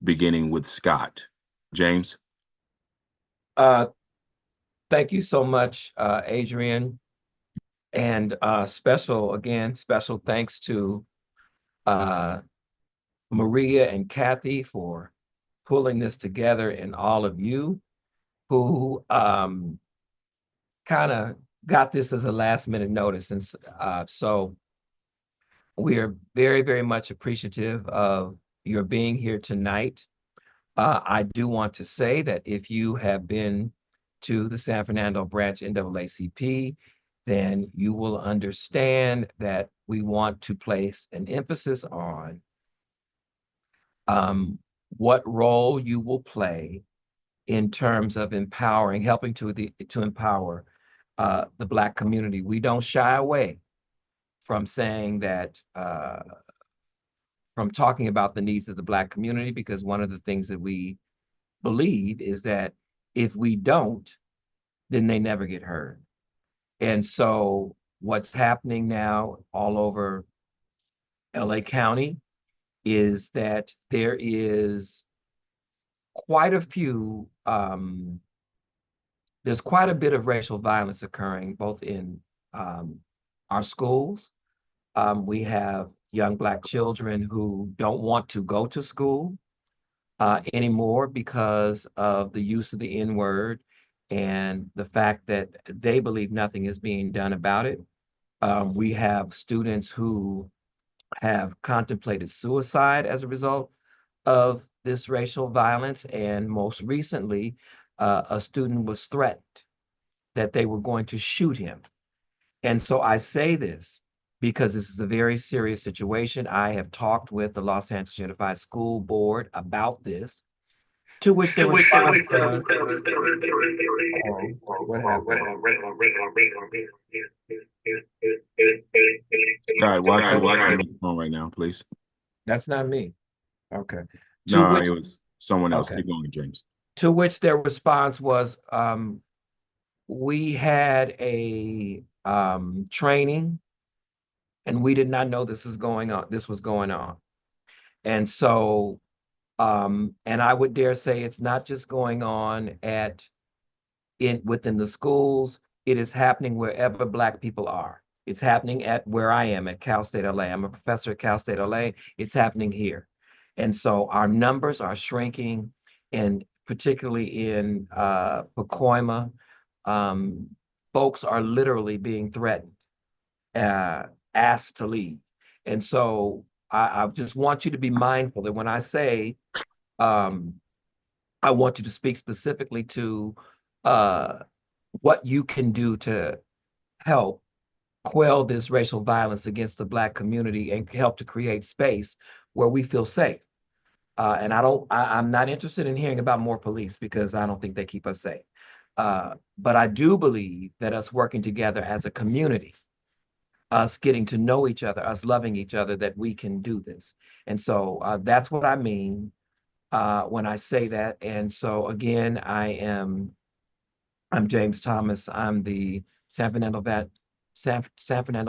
beginning with Scott. James? Uh, Thank you so much, Adrian. And special thanks to uh, Maria and Kathy for pulling this together, and all of you who kind of got this as a last minute notice. And so we are very, very much appreciative of your being here tonight. I do want to say that if you have been to the San Fernando branch NAACP, then you will understand that we want to place an emphasis on what role you will play in terms of empowering, helping to empower the Black community. We don't shy away from saying that, from talking about the needs of the Black community, because one of the things that we believe is that if we don't, then they never get heard. And so what's happening now all over LA County is that there is quite a few, there's quite a bit of racial violence occurring both in our schools. We have young Black children who don't want to go to school anymore because of the use of the N-word and the fact that they believe nothing is being done about it. We have students who have contemplated suicide as a result of this racial violence. And most recently, a student was threatened that they were going to shoot him. And so I say this because this is a very serious situation. I have talked with the Los Angeles Unified School Board about this, to which their response was, oh, what happened? Scott, watch your phone right now, please. That's not me. Okay. To No, which, it was someone else. okay. Keep going, James. To which their response was, we had a training and we did not know this was going on. This was going on. And so, and I would dare say it's not just going on within the schools. It is happening wherever Black people are. It's happening at where I am at Cal State LA. I'm a professor at Cal State LA. It's happening here. And so our numbers are shrinking, and particularly in Pacoima, um, folks are literally being threatened, uh, asked to leave. And so I just want you to be mindful that when I say, um, I want you to speak specifically to uh, what you can do to help quell this racial violence against the Black community and help to create space where we feel safe. And I'm not interested in hearing about more police because I don't think they keep us safe. But I do believe that us working together as a community, us getting to know each other, us loving each other, that we can do this. And so that's what I mean when I say that. And so again, I'm James Thomas. I'm the San Fernando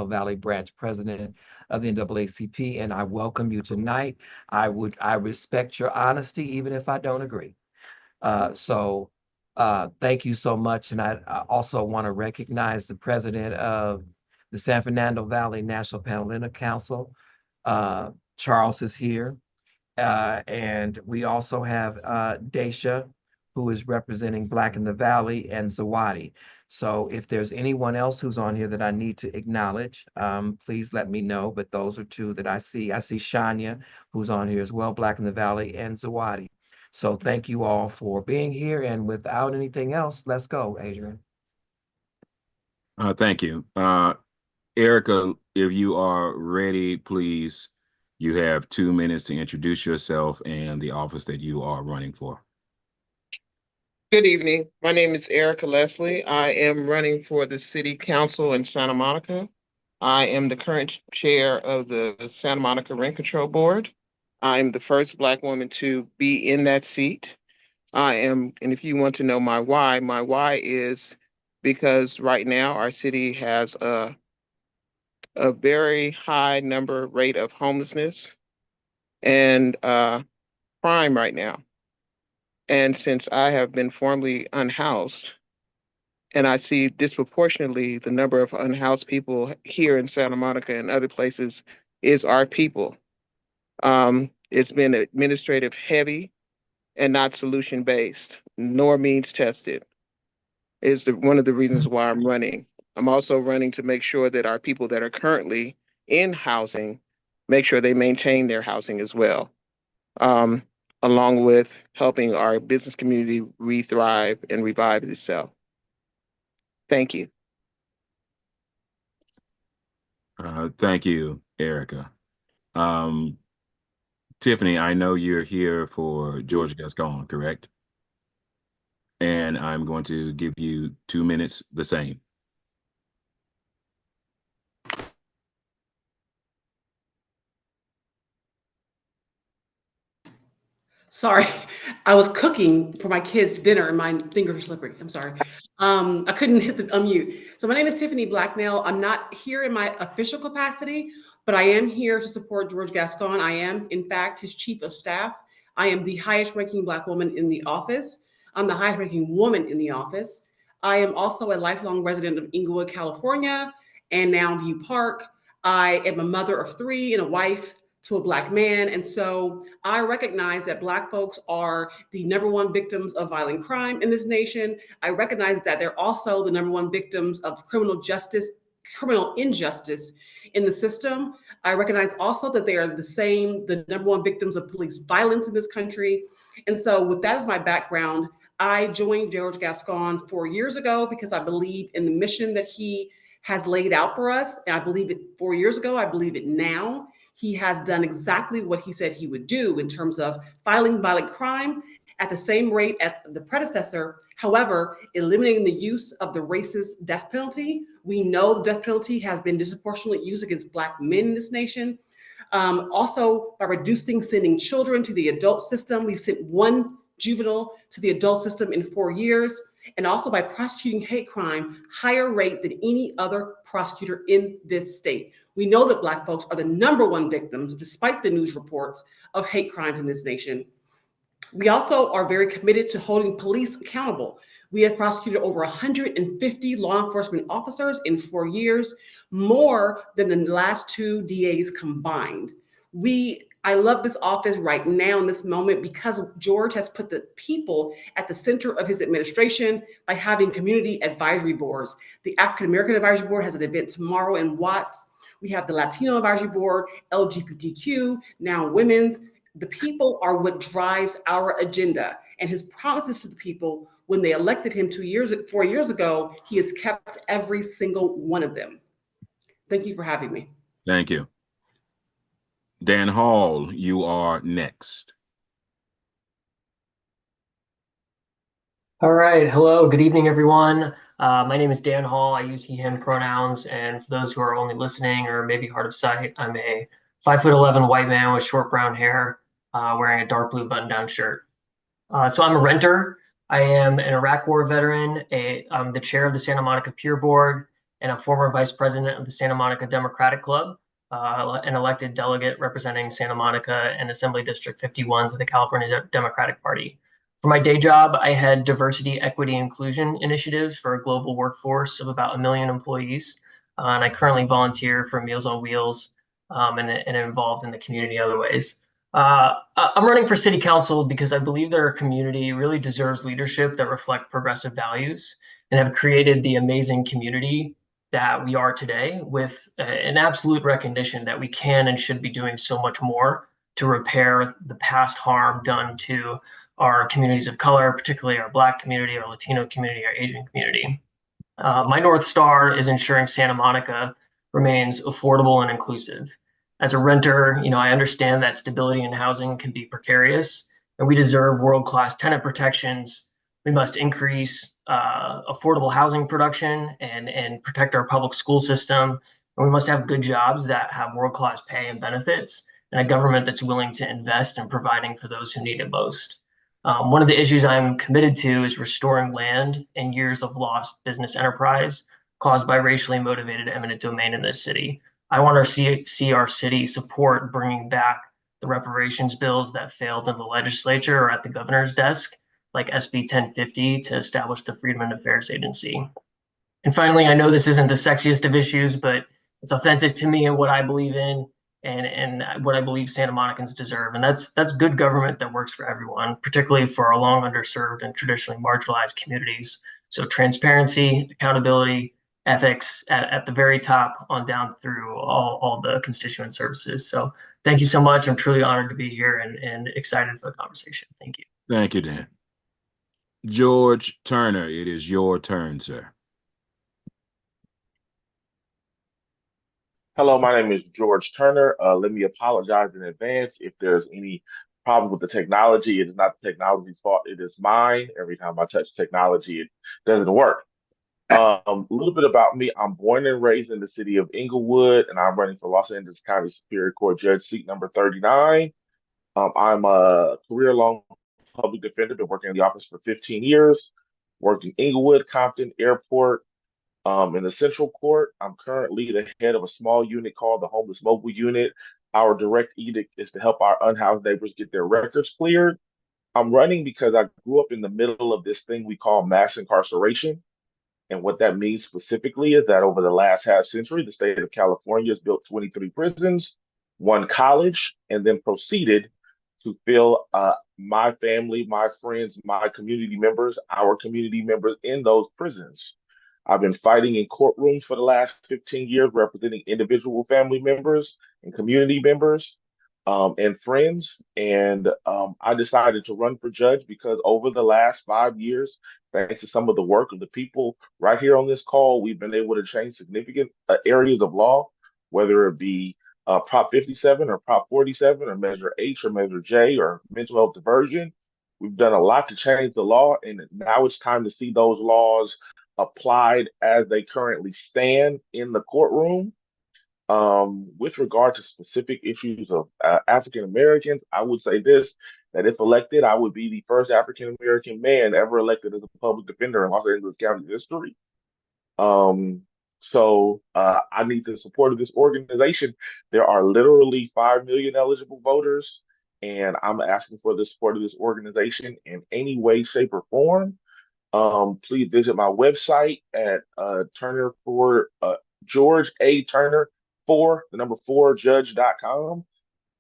Valley Branch President of the NAACP, and I welcome you tonight. I respect your honesty, even if I don't agree. So thank you so much. And I also want to recognize the president of the San Fernando Valley National Panhellenic Council. Charles is here. And we also have Daisha, who is representing Black in the Valley, and Zawadi. So if there's anyone else who's on here that I need to acknowledge, please let me know. But those are two that I see. I see Shania, who's on here as well, Black in the Valley, and Zawadi. So thank you all for being here. And without anything else, let's go, Adrian. Thank you. Erica, if you are ready, please, you have 2 minutes to introduce yourself and the office that you are running for. Good evening. My name is Erica Leslie. I am running for the City Council in Santa Monica. I am the current chair of the Santa Monica Rent Control Board. I'm the first Black woman to be in that seat. And if you want to know my why is because right now our city has a very high rate of homelessness. And crime right now. And since I have been formerly unhoused, and I see disproportionately the number of unhoused people here in Santa Monica and other places is our people. It's been administrative heavy and not solution based, nor means tested. Is one of the reasons why I'm running. I'm also running to make sure that our people that are currently in housing make sure they maintain their housing as well, um, along with helping our business community re-thrive and revive itself. Thank you. Thank you, Erica. Um, Tiffany, I know you're here for George Gascon, correct? And I'm going to give you 2 minutes the same. Sorry, I was cooking for my kids' dinner and my fingers were slippery. I'm sorry. I couldn't hit the unmute. So my name is Tiffany Blacknell. I'm not here in my official capacity, but I am here to support George Gascon. I am, in fact, his chief of staff. I am the highest ranking Black woman in the office. I'm the highest ranking woman in the office. I am also a lifelong resident of Inglewood, California, and now View Park. I am a mother of three and a wife to a Black man. And so I recognize that Black folks are the number one victims of violent crime in this nation. I recognize that they're also the number one victims of criminal injustice in the system. I recognize also that they are the number one victims of police violence in this country. And so with that as my background, I joined George Gascon 4 years ago because I believe in the mission that he has laid out for us. And I believe it 4 years ago, I believe it now. He has done exactly what he said he would do in terms of filing violent crime at the same rate as the predecessor. However, eliminating the use of the racist death penalty. We know the death penalty has been disproportionately used against Black men in this nation. Also, by reducing sending children to the adult system, we've sent one juvenile to the adult system in 4 years, and also by prosecuting hate crime higher rate than any other prosecutor in this state. We know that Black folks are the number one victims, despite the news reports, of hate crimes in this nation. We also are very committed to holding police accountable. We have prosecuted over 150 law enforcement officers in 4 years, more than the last two DAs combined. I love this office right now in this moment because George has put the people at the center of his administration by having community advisory boards. The African American Advisory Board has an event tomorrow in Watts. We have the Latino Advisory Board, LGBTQ, now women's. The people are what drives our agenda. And his promises to the people when they elected him 4 years ago, he has kept every single one of them. Thank you for having me. Thank you. Dan Hall, you are next. All right. Hello. Good evening, everyone. My name is Dan Hall. I use he, him pronouns. And for those who are only listening or maybe hard of sight, I'm a 5'11" white man with short brown hair, wearing a dark blue button-down shirt. So I'm a renter. I am an Iraq War veteran. I'm the chair of the Santa Monica Peer Board and a former vice president of the Santa Monica Democratic Club, an elected delegate representing Santa Monica and Assembly District 51 to the California Democratic Party. For my day job, I head diversity, equity, inclusion initiatives for a global workforce of about 1 million employees. And I currently volunteer for Meals on Wheels and involved in the community other ways. I'm running for city council because I believe that our community really deserves leadership that reflect progressive values and have created the amazing community that we are today with an absolute recognition that we can and should be doing so much more to repair the past harm done to our communities of color, particularly our Black community, our Latino community, our Asian community. My North Star is ensuring Santa Monica remains affordable and inclusive. As a renter, I understand that stability in housing can be precarious, and we deserve world-class tenant protections. We must increase affordable housing production and protect our public school system. And we must have good jobs that have world-class pay and benefits, and a government that's willing to invest in providing for those who need it most. One of the issues I'm committed to is restoring land and years of lost business enterprise caused by racially motivated eminent domain in this city. I want to see our city support bringing back the reparations bills that failed in the legislature or at the governor's desk, like SB 1050 to establish the Freedom and Affairs Agency. And finally, I know this isn't the sexiest of issues, but it's authentic to me and what I believe in and what I believe Santa Monicans deserve. And that's good government that works for everyone, particularly for our long underserved and traditionally marginalized communities. So transparency, accountability, ethics at the very top on down through all the constituent services. So thank you so much. I'm truly honored to be here and excited for the conversation. Thank you. Thank you, Dan. George Turner, it is your turn, sir. Hello, my name is George Turner. Let me apologize in advance if there's any problem with the technology. It is not the technology's fault. It is mine. Every time I touch technology, it doesn't work. A little bit about me. I'm born and raised in the city of Inglewood, and I'm running for Los Angeles County Superior Court Judge, seat number 39. I'm a career-long public defender, been working in the office for 15 years, worked in Inglewood, Compton, Airport, in the Central Court. I'm currently the head of a small unit called the Homeless Mobile Unit. Our direct edict is to help our unhoused neighbors get their records cleared. I'm running because I grew up in the middle of this thing we call mass incarceration. And what that means specifically is that over the last half century, the state of California has built 23 prisons, one college, and then proceeded to fill my family, my friends, my community members, our community members in those prisons. I've been fighting in courtrooms for the last 15 years, representing individual family members and community members and friends. And I decided to run for judge because over the last 5 years, thanks to some of the work of the people right here on this call, we've been able to change significant areas of law, whether it be Prop 57 or Prop 47 or Measure H or Measure J or mental health diversion. We've done a lot to change the law, and now it's time to see those laws applied as they currently stand in the courtroom. With regard to specific issues of African Americans, I would say this, that if elected, I would be the first African American man ever elected as a public defender in Los Angeles County history. I need the support of this organization. There are literally 5 million eligible voters, and I'm asking for the support of this organization in any way, shape, or form. Please visit my website at Turner for George A. Turner for the number 4 judge.com.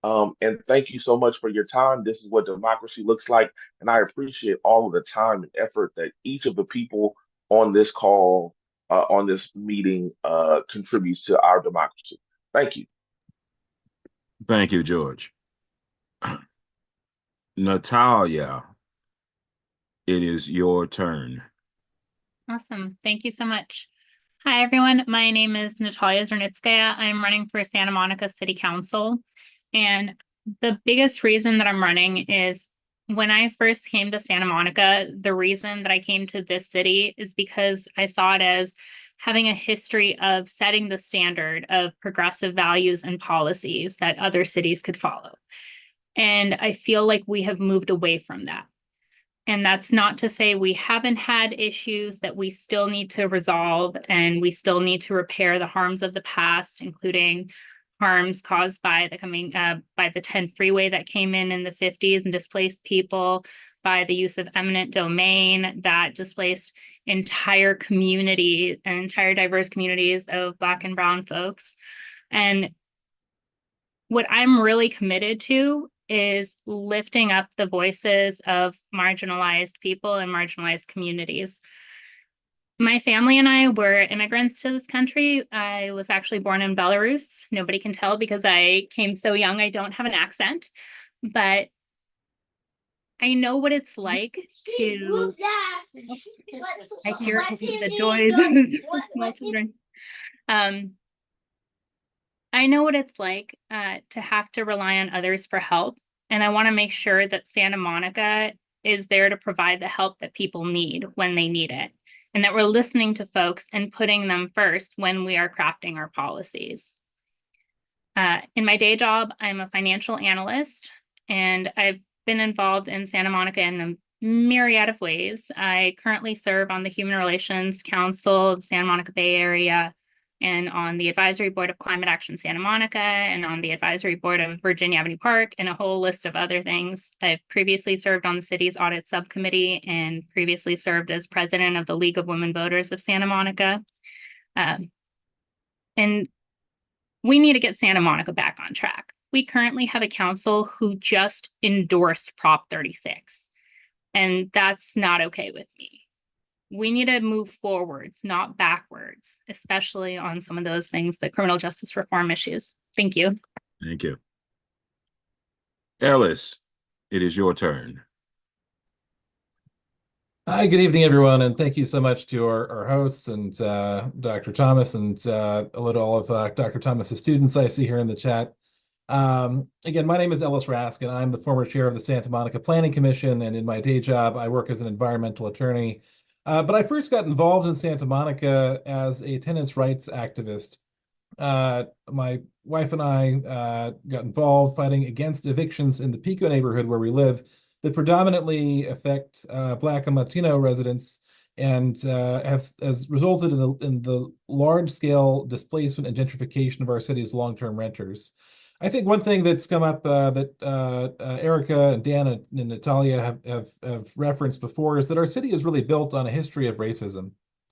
And thank you so much for your time. This is what democracy looks like. And I appreciate all of the time and effort that each of the people on this call, on this meeting, contributes to our democracy. Thank you. Thank you, George. Natalia, it is your turn. Awesome. Thank you so much. Hi, everyone. My name is Natalia Zernitskaya. I'm running for Santa Monica City Council. And the biggest reason that I'm running is when I first came to Santa Monica, the reason that I came to this city is because I saw it as having a history of setting the standard of progressive values and policies that other cities could follow. And I feel like we have moved away from that. And that's not to say we haven't had issues that we still need to resolve and we still need to repair the harms of the past, including harms caused by the 10 freeway that came in the 50s and displaced people, by the use of eminent domain that displaced entire communities, entire diverse communities of Black and Brown folks. And what I'm really committed to is lifting up the voices of marginalized people and marginalized communities. My family and I were immigrants to this country. I was actually born in Belarus. Nobody can tell because I came so young. I don't have an accent, but I know what it's like to, I hear the joys of small children. I know what it's like to have to rely on others for help. And I want to make sure that Santa Monica is there to provide the help that people need when they need it. And that we're listening to folks and putting them first when we are crafting our policies. In my day job, I'm a financial analyst, and I've been involved in Santa Monica in a myriad of ways. I currently serve on the Human Relations Council of the Santa Monica Bay Area, and on the advisory board of Climate Action Santa Monica, and on the advisory board of Virginia Avenue Park, and a whole list of other things. I've previously served on the city's audit subcommittee and previously served as president of the League of Women Voters of Santa Monica. And we need to get Santa Monica back on track. We currently have a council who just endorsed Prop 36, and that's not okay with me. We need to move forwards, not backwards, especially on some of those things, the criminal justice reform issues. Thank you. Thank you. Ellis, it is your turn. Hi, good evening, everyone, and thank you so much to our hosts and Dr. Thomas and hello to all of Dr. Thomas's students I see here in the chat. Again, my name is Ellis Rask, and I'm the former chair of the Santa Monica Planning Commission, and in my day job, I work as an environmental attorney. But I first got involved in Santa Monica as a tenants' rights activist. My wife and I got involved fighting against evictions in the Pico neighborhood where we live that predominantly affect Black and Latino residents, and has resulted in the large-scale displacement and gentrification of our city's long-term renters. I think one thing that's come up that Erica and Dan and Natalia have referenced before is that our city is really built on a history of racism.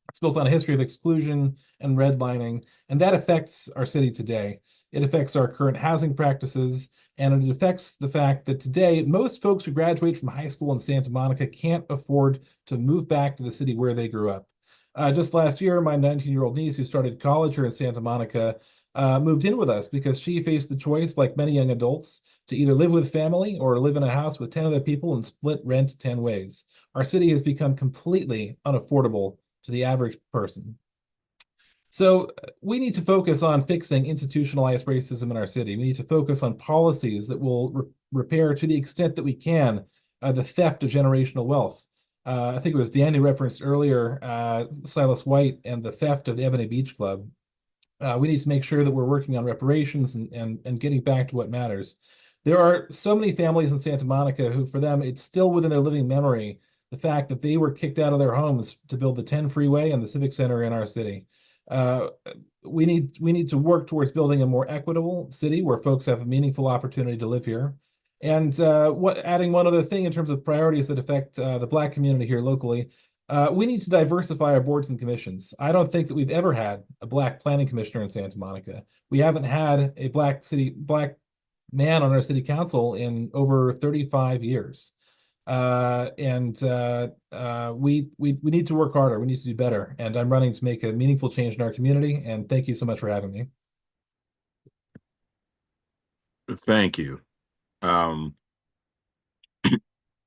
It's built on a history of exclusion and redlining, and that affects our city today. It affects our current housing practices, and it affects the fact that today, most folks who graduate from high school in Santa Monica can't afford to move back to the city where they grew up. Just last year, my 19-year-old niece who started college here in Santa Monica moved in with us because she faced the choice, like many young adults, to either live with family or live in a house with 10 other people and split rent 10 ways. Our city has become completely unaffordable to the average person. So we need to focus on fixing institutionalized racism in our city. We need to focus on policies that will repair, to the extent that we can, the theft of generational wealth. I think it was Dan who referenced earlier Silas White and the theft of the Ebony Beach Club. We need to make sure that we're working on reparations and getting back to what matters. There are so many families in Santa Monica who, for them, it's still within their living memory, the fact that they were kicked out of their homes to build the 10 freeway and the Civic Center in our city. We need to work towards building a more equitable city where folks have a meaningful opportunity to live here. And adding one other thing in terms of priorities that affect the Black community here locally, we need to diversify our boards and commissions. I don't think that we've ever had a Black planning commissioner in Santa Monica. We haven't had a Black man on our city council in over 35 years. We need to work harder. We need to do better. And I'm running to make a meaningful change in our community. And thank you so much for having me. Thank you.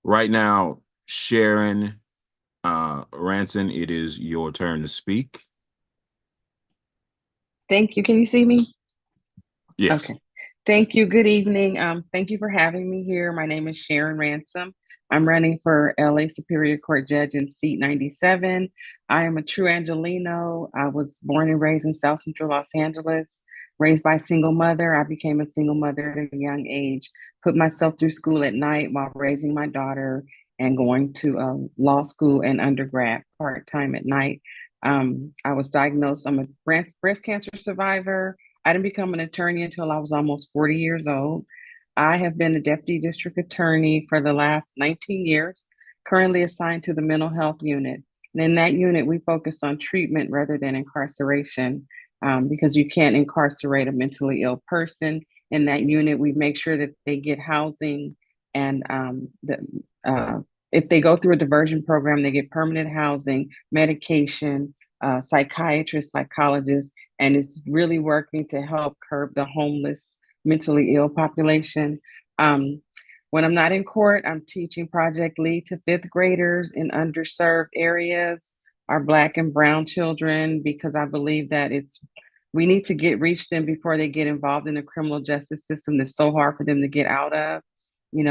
Right now, Sharon Ranson, it is your turn to speak. Thank you. Can you see me? Yes. Okay. Thank you. Good evening. Thank you for having me here. My name is Sharon Ransom. I'm running for LA Superior Court Judge in seat 97. I am a true Angelino. I was born and raised in South Central Los Angeles, raised by a single mother. I became a single mother at a young age, put myself through school at night while raising my daughter and going to law school and undergrad part-time at night. I was diagnosed, I'm a breast cancer survivor. I didn't become an attorney until I was almost 40 years old. I have been a deputy district attorney for the last 19 years, currently assigned to the mental health unit. And in that unit, we focus on treatment rather than incarceration, because you can't incarcerate a mentally ill person. In that unit, we make sure that they get housing, and if they go through a diversion program, they get permanent housing, medication, psychiatrists, psychologists, and it's really working to help curb the homeless, mentally ill population. When I'm not in court, I'm teaching project lead to fifth graders in underserved areas, our Black and brown children, because I believe that we need to reach them before they get involved in the criminal justice system that's so hard for them to get out of. They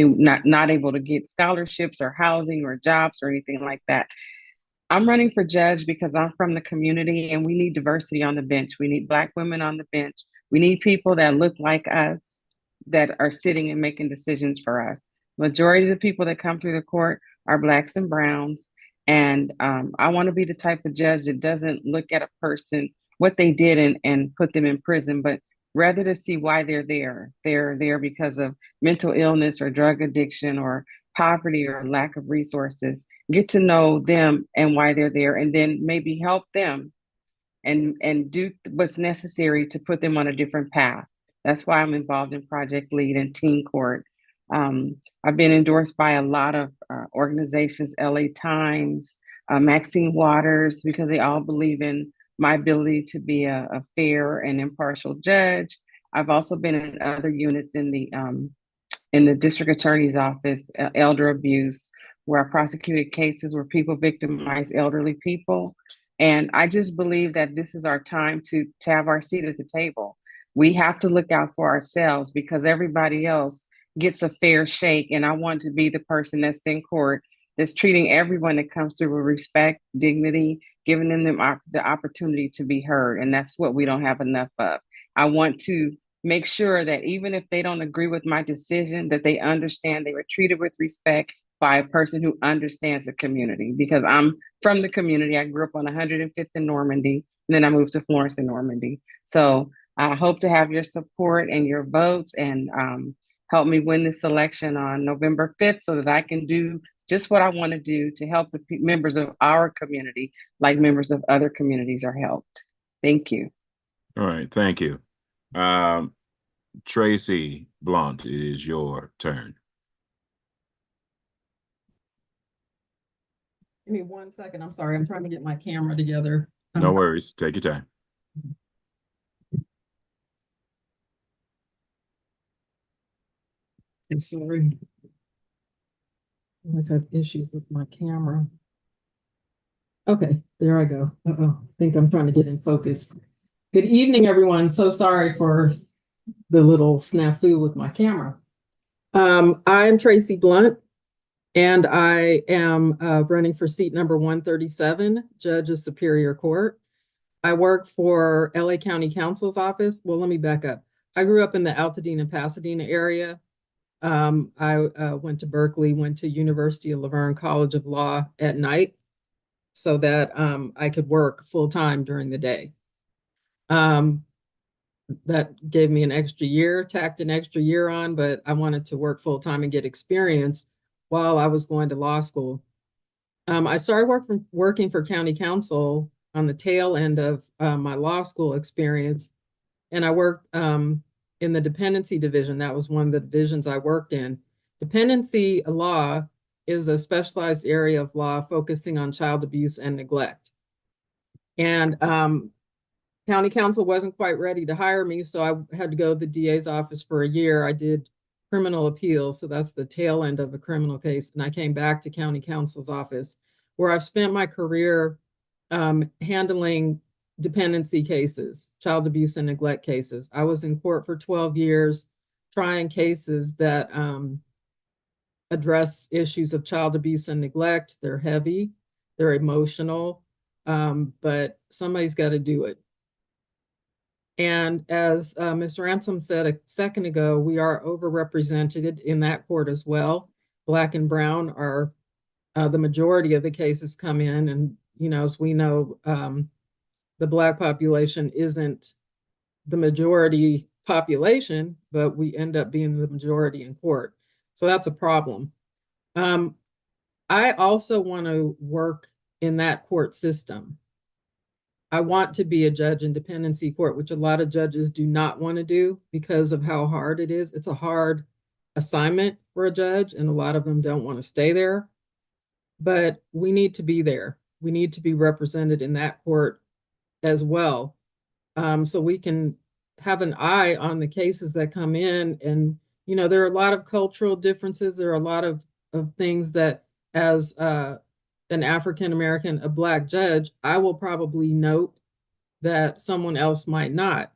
not able to get scholarships or housing or jobs or anything like that. I'm running for judge because I'm from the community, and we need diversity on the bench. We need Black women on the bench. We need people that look like us that are sitting and making decisions for us. Majority of the people that come through the court are Blacks and browns, And I want to be the type of judge that doesn't look at a person, what they did, and put them in prison, but rather to see why they're there. They're there because of mental illness or drug addiction or poverty or lack of resources. Get to know them and why they're there, and then maybe help them and do what's necessary to put them on a different path. That's why I'm involved in Project Lead and Teen Court. I've been endorsed by a lot of organizations, LA Times, Maxine Waters, because they all believe in my ability to be a fair and impartial judge. I've also been in other units in the district attorney's office, elder abuse, where I prosecuted cases where people victimize elderly people. And I just believe that this is our time to have our seat at the table. We have to look out for ourselves because everybody else gets a fair shake. And I want to be the person that's in court that's treating everyone that comes through with respect, dignity, giving them the opportunity to be heard. And that's what we don't have enough of. I want to make sure that even if they don't agree with my decision, that they understand they were treated with respect by a person who understands the community. Because I'm from the community. I grew up on 105th in Normandy, and then I moved to Florence in Normandy. So I hope to have your support and your votes and help me win this election on November 5th so that I can do just what I want to do to help the members of our community like members of other communities are helped. Thank you. All right, thank you. Tracy Blunt, it is your turn. Give me 1 second. I'm sorry. I'm trying to get my camera together. No worries. Take your time. I'm sorry. I always have issues with my camera. Okay, there I go. I think I'm trying to get in focus. Good evening, everyone. So sorry for the little snafu with my camera. I'm Tracy Blunt, and I am running for seat number 137, Judge of Superior Court. I work for LA County Counsel's office. Well, let me back up. I grew up in the Altadena, Pasadena area. I went to Berkeley, went to University of Laverne College of Law at night so that I could work full time during the day. That gave me an extra year, tacked an extra year on, but I wanted to work full time and get experience while I was going to law school. I started working for county council on the tail end of my law school experience, and I worked in the dependency division. That was one of the divisions I worked in. Dependency law is a specialized area of law focusing on child abuse and neglect. And county council wasn't quite ready to hire me, so I had to go to the DA's office for a year. I did criminal appeals, so that's the tail end of a criminal case. And I came back to county council's office, where I've spent my career handling dependency cases, child abuse and neglect cases. I was in court for 12 years, trying cases that address issues of child abuse and neglect. They're heavy, they're emotional, but somebody's got to do it. And as Mr. Ransom said a second ago, we are overrepresented in that court as well. Black and brown are the majority of the cases come in. And, you know, as we know, the Black population isn't the majority population, but we end up being the majority in court. So that's a problem. I also want to work in that court system. I want to be a judge in dependency court, which a lot of judges do not want to do because of how hard it is. It's a hard assignment for a judge, and a lot of them don't want to stay there. But we need to be there. We need to be represented in that court as well, so we can have an eye on the cases that come in. And, you know, there are a lot of cultural differences. There are a lot of things that as an African-American, a Black judge, I will probably note that someone else might not.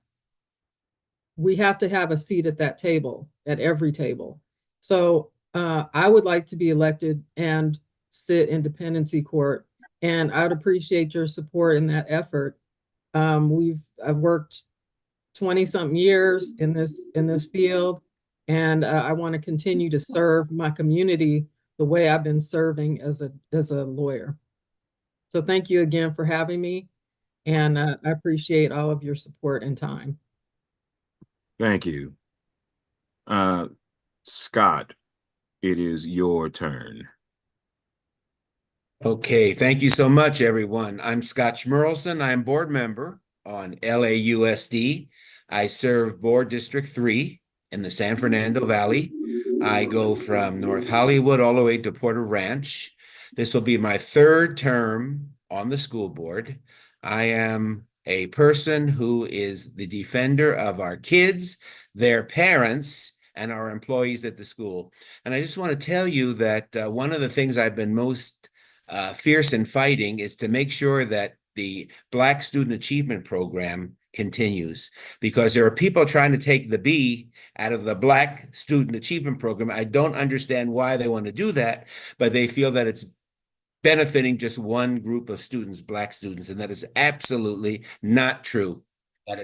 We have to have a seat at that table, at every table. So I would like to be elected and sit in dependency court, and I'd appreciate your support in that effort. I've worked 20-something years in this field, and I want to continue to serve my community the way I've been serving as a lawyer. So thank you again for having me. And I appreciate all of your support and time. Thank you. Scott, it is your turn. Okay, thank you so much, everyone. I'm Scott Schmerlson. I'm board member on LAUSD. I serve Board District 3 in the San Fernando Valley. I go from North Hollywood all the way to Porter Ranch. This will be my third term on the school board. I am a person who is the defender of our kids, their parents, and our employees at the school. And I just want to tell you that one of the things I've been most fierce in fighting is to make sure that the Black Student Achievement Program continues, because there are people trying to take the B out of the Black Student Achievement Program. I don't understand why they want to do that, but they feel that it's benefiting just one group of students, Black students, and that is absolutely not true. That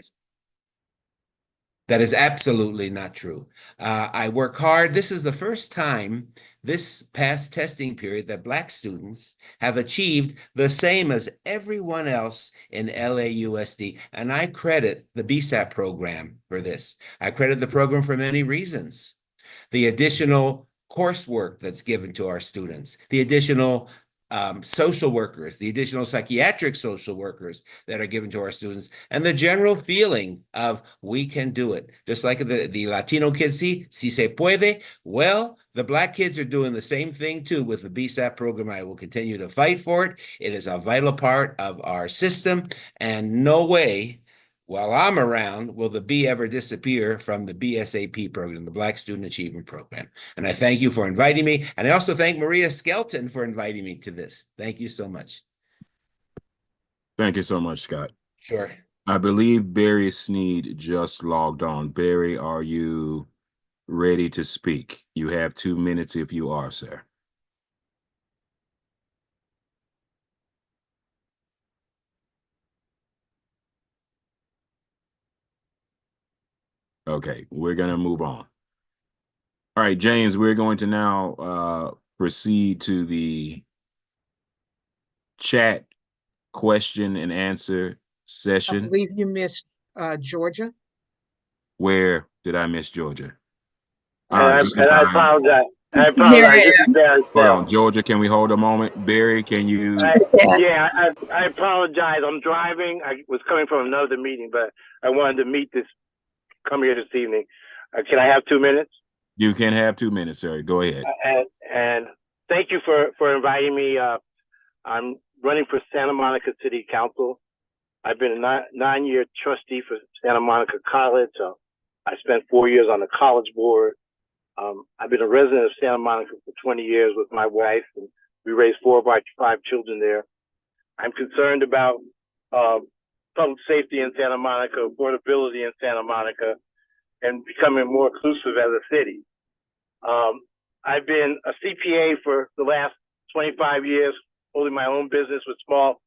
is absolutely not true. I work hard. This is the first time this past testing period that Black students have achieved the same as everyone else in LAUSD. And I credit the BSAP program for this. I credit the program for many reasons. The additional coursework that's given to our students, the additional social workers, the additional psychiatric social workers that are given to our students, and the general feeling of we can do it. Just like the Latino kids see, si se puede. Well, the Black kids are doing the same thing too with the BSAP program. I will continue to fight for it. It is a vital part of our system, and no way, while I'm around, will the B ever disappear from the BSAP program, the Black Student Achievement Program. And I thank you for inviting me. And I also thank Maria Skelton for inviting me to this. Thank you so much. Thank you so much, Scott. Sure. I believe Barry Sneed just logged on. Barry, are you ready to speak? You have 2 minutes if you are, sir. Okay, we're going to move on. All right, James, we're going to now proceed to the chat question and answer I session. believe you missed Georgia. Where did I miss Georgia? I apologize. I Here apologize. I This is am. Barry Hold Sell. on, Georgia, can we hold a moment? Barry, can you? I apologize. I'm driving. I was coming from another meeting, but I wanted to come here this evening. Can I have 2 minutes? You can have 2 minutes, sir. Go ahead. And thank you for inviting me. I'm running for Santa Monica City Council. I've been a 9-year trustee for Santa Monica College. I spent 4 years on the college board. I've been a resident of Santa Monica for 20 years with my wife, and we raised 4 of our 5 children there. I'm concerned about public safety in Santa Monica, affordability in Santa Monica, and becoming more inclusive as a city. I've been a CPA for the last 25 years, holding my own business with small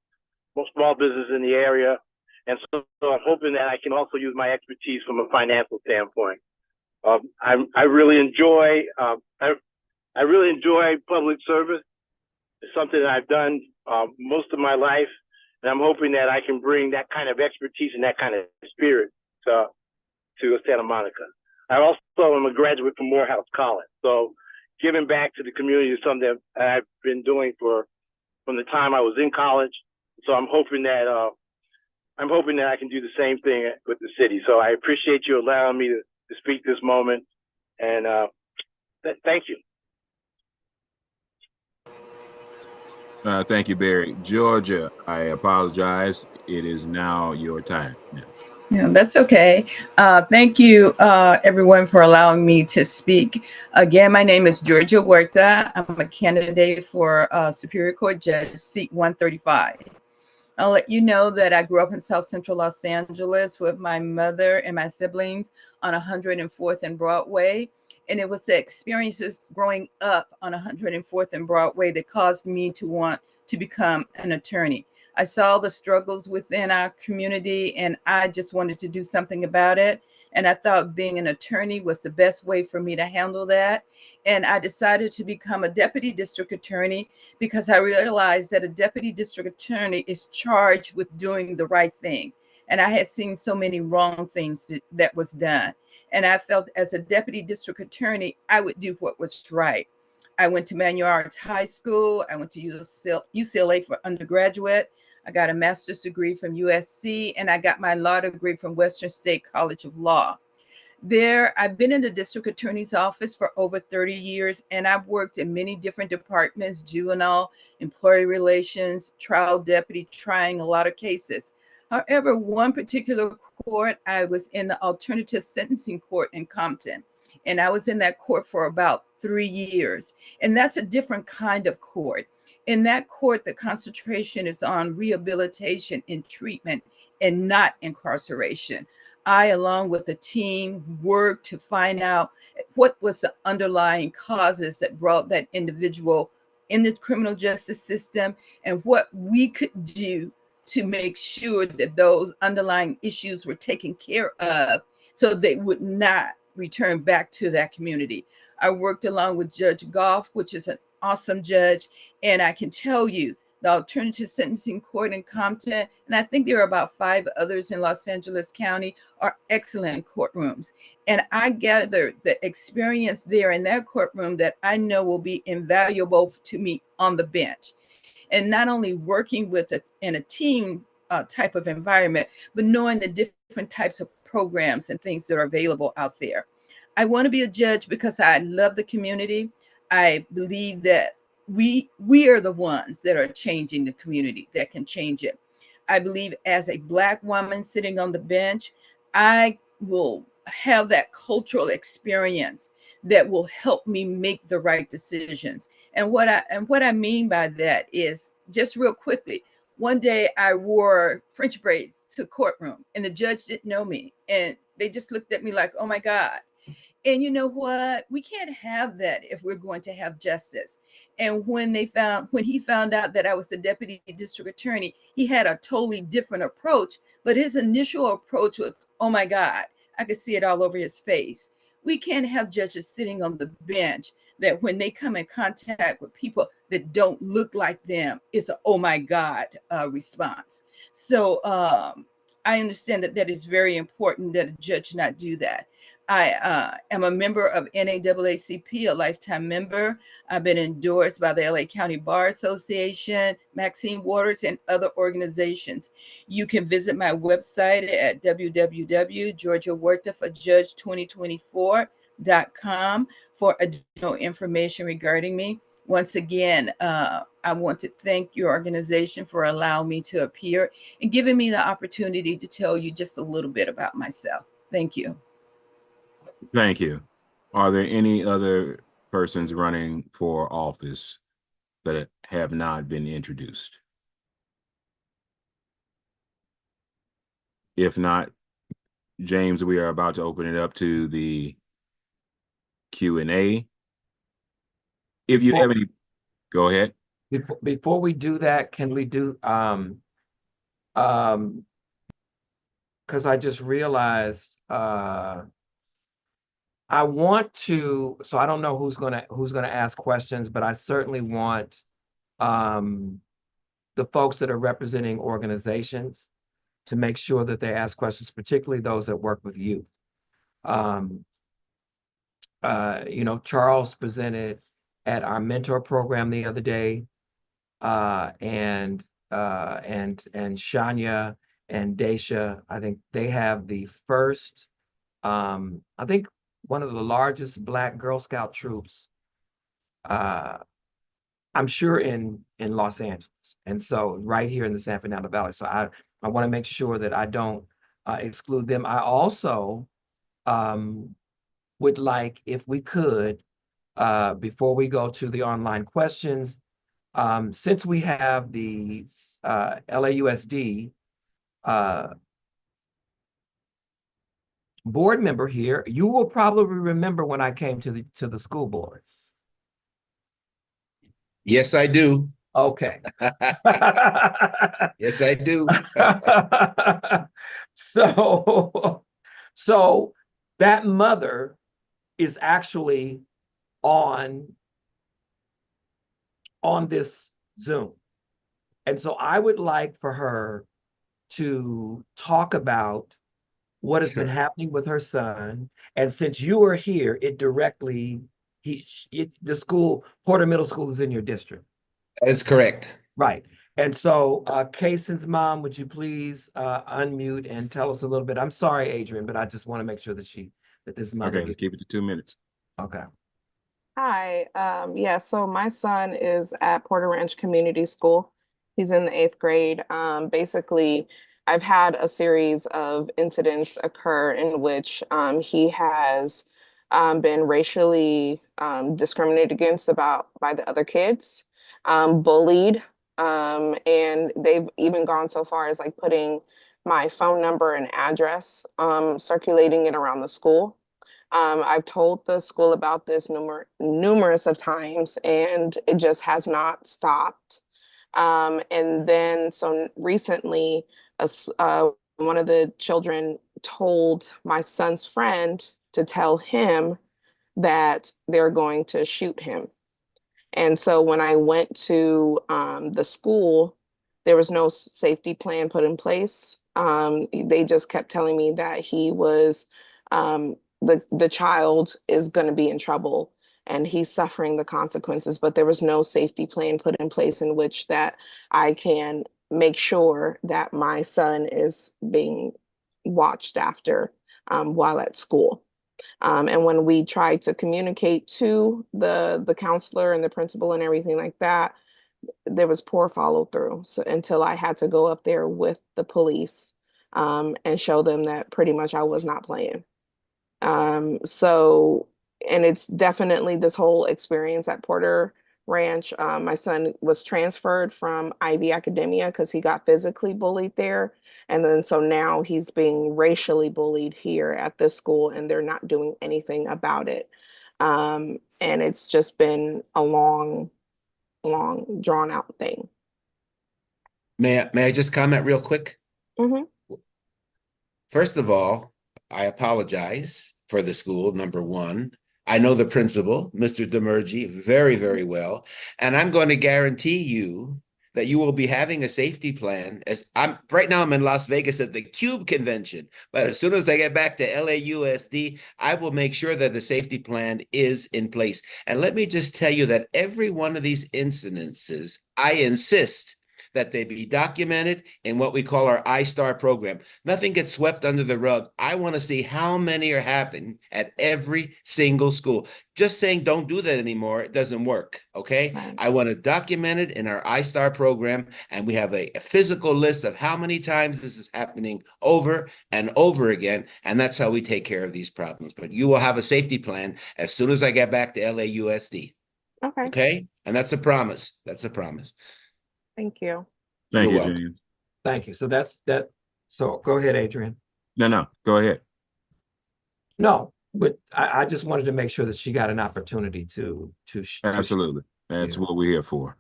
business in the area. And so I'm hoping that I can also use my expertise from a financial standpoint. I really enjoy public service. It's something that I've done most of my life, and I'm hoping that I can bring that kind of expertise and that kind of spirit to Santa Monica. I also am a graduate from Morehouse College, so giving back to the community is something that I've been doing from the time I was in college. So I'm hoping that I can do the same thing with the city. So I appreciate you allowing me to speak this moment, and thank you. Thank you, Barry. Georgia, I apologize. It is now your time. Yeah, that's okay. Thank you, everyone, for allowing me to speak. Again, my name is Georgia Huerta. I'm a candidate for Superior Court Judge, seat 135. I'll let you know that I grew up in South Central Los Angeles with my mother and my siblings on 104th and Broadway. And it was the experiences growing up on 104th and Broadway that caused me to want to become an attorney. I saw the struggles within our community, and I just wanted to do something about it. And I thought being an attorney was the best way for me to handle that. And I decided to become a deputy district attorney because I realized that a deputy district attorney is charged with doing the right thing. And I had seen so many wrong things that was done. And I felt as a deputy district attorney, I would do what was right. I went to Manual Arts High School. I went to UCLA for undergraduate. I got a master's degree from USC, and I got my law degree from Western State College of Law. There, I've been in the district attorney's office for over 30 years, and I've worked in many different departments: juvenile, employee relations, trial deputy, trying a lot of cases. However, one particular court, I was in the alternative sentencing court in Compton, and I was in that court for about 3 years. And that's a different kind of court. In that court, the concentration is on rehabilitation and treatment and not incarceration. I, along with the team, worked to find out what was the underlying causes that brought that individual in the criminal justice system and what we could do to make sure that those underlying issues were taken care of so they would not return back to that community. I worked along with Judge Goff, which is an awesome judge, and I can tell you the alternative sentencing court in Compton, and I think there are about 5 others in Los Angeles County, are excellent courtrooms. And I gather the experience there in that courtroom that I know will be invaluable to me on the bench. And not only working with in a team type of environment, but knowing the different types of programs and things that are available out there. I want to be a judge because I love the community. I believe that we are the ones that are changing the community, that can change it. I believe as a Black woman sitting on the bench, I will have that cultural experience that will help me make the right decisions. And what I mean by that is, just real quickly, one day I wore French braids to courtroom and the judge didn't know me, and they just looked at me like, oh my God. And you know what? We can't have that if we're going to have justice. And when he found out that I was the deputy district attorney, he had a totally different approach. But his initial approach was, oh my God, I could see it all over his face. We can't have judges sitting on the bench that when they come in contact with people that don't look like them, it's a oh my God response. So I understand that that is very important that a judge not do that. I am a member of NAACP, a lifetime member. I've been endorsed by the LA County Bar Association, Maxine Waters, and other organizations. You can visit my website at www.georgiahuertaforjudge2024.com for additional information regarding me. Once again, I want to thank your organization for allowing me to appear and giving me the opportunity to tell you just a little bit about myself. Thank you. Thank you. Are there any other persons running for office that have not been introduced? If not, James, we are about to open it up to the Q&A. If you have any, go ahead. Before we do that, can we do because I just realized I want to, so I don't know who's gonna ask questions, but I certainly want the folks that are representing organizations to make sure that they ask questions, particularly those that work with youth. Charles presented at our mentor program the other day, and Shania and Daisha, I think they have the first, I think one of the largest Black Girl Scout troops, I'm sure in Los Angeles, and so right here in the San Fernando Valley. So I want to make sure that I don't exclude them. I also would like, if we could, before we go to the online questions, since we have the LAUSD board member here, you will probably remember when I came to the school board. Yes, I do. Okay. Yes, I do. So that mother is actually on this Zoom. And so I would like for her to talk about what has been happening with her son. And since you are here, it directly, the school, Porter Middle School is in your district. That is correct. Right. And so, Kaysen's mom, would you please unmute and tell us a little bit? I'm sorry, Adrian, but I just want to make sure that this mother Okay, let's keep it to 2 minutes. Okay. Hi. Yeah, so my son is at Porter Ranch Community School. He's in the 8th grade. Basically, I've had a series of incidents occur in which he has been racially discriminated against by the other kids, bullied, and they've even gone so far as like putting my phone number and address, circulating it around the school. I've told the school about this numerous of times, and it just has not stopped. And then, so recently, one of the children told my son's friend to tell him that they're going to shoot him. And so when I went to the school, there was no safety plan put in place. They just kept telling me that he was the child is going to be in trouble and he's suffering the consequences, but there was no safety plan put in place in which that I can make sure that my son is being watched after while at school. And when we tried to communicate to the counselor and the principal and everything like that, there was poor follow through. So until I had to go up there with the police and show them that pretty much I was not playing. So, and it's definitely this whole experience at Porter Ranch. My son was transferred from Ivy Academia because he got physically bullied there. And then so now he's being racially bullied here at this school, and they're not doing anything about it. And it's just been a long, drawn out thing. May I just comment real quick? Mm-hmm. First of all, I apologize for the school, number one. I know the principal, Mr. Demergy, very, very well. And I'm going to guarantee you that you will be having a safety plan. Right now I'm in Las Vegas at the CUBE convention, but as soon as I get back to LAUSD, I will make sure that the safety plan is in place. And let me just tell you that every one of these incidences, I insist that they be documented in what we call our I-STAR program. Nothing gets swept under the rug. I want to see how many are happening at every single school. Just saying don't do that anymore, it doesn't work, okay? Right. I want to document it in our I-STAR program, and we have a physical list of how many times this is happening over and over again, and that's how we take care of these problems. But you will have a safety plan as soon as I get back to LAUSD. Okay. Okay? And that's a promise. That's a promise. Thank you. Thank You're you, welcome. James. Thank you. So that's that. So go ahead, Adrian. No, go ahead. No, but I just wanted to make sure that she got an opportunity to Absolutely. That's Yeah. what we're here for.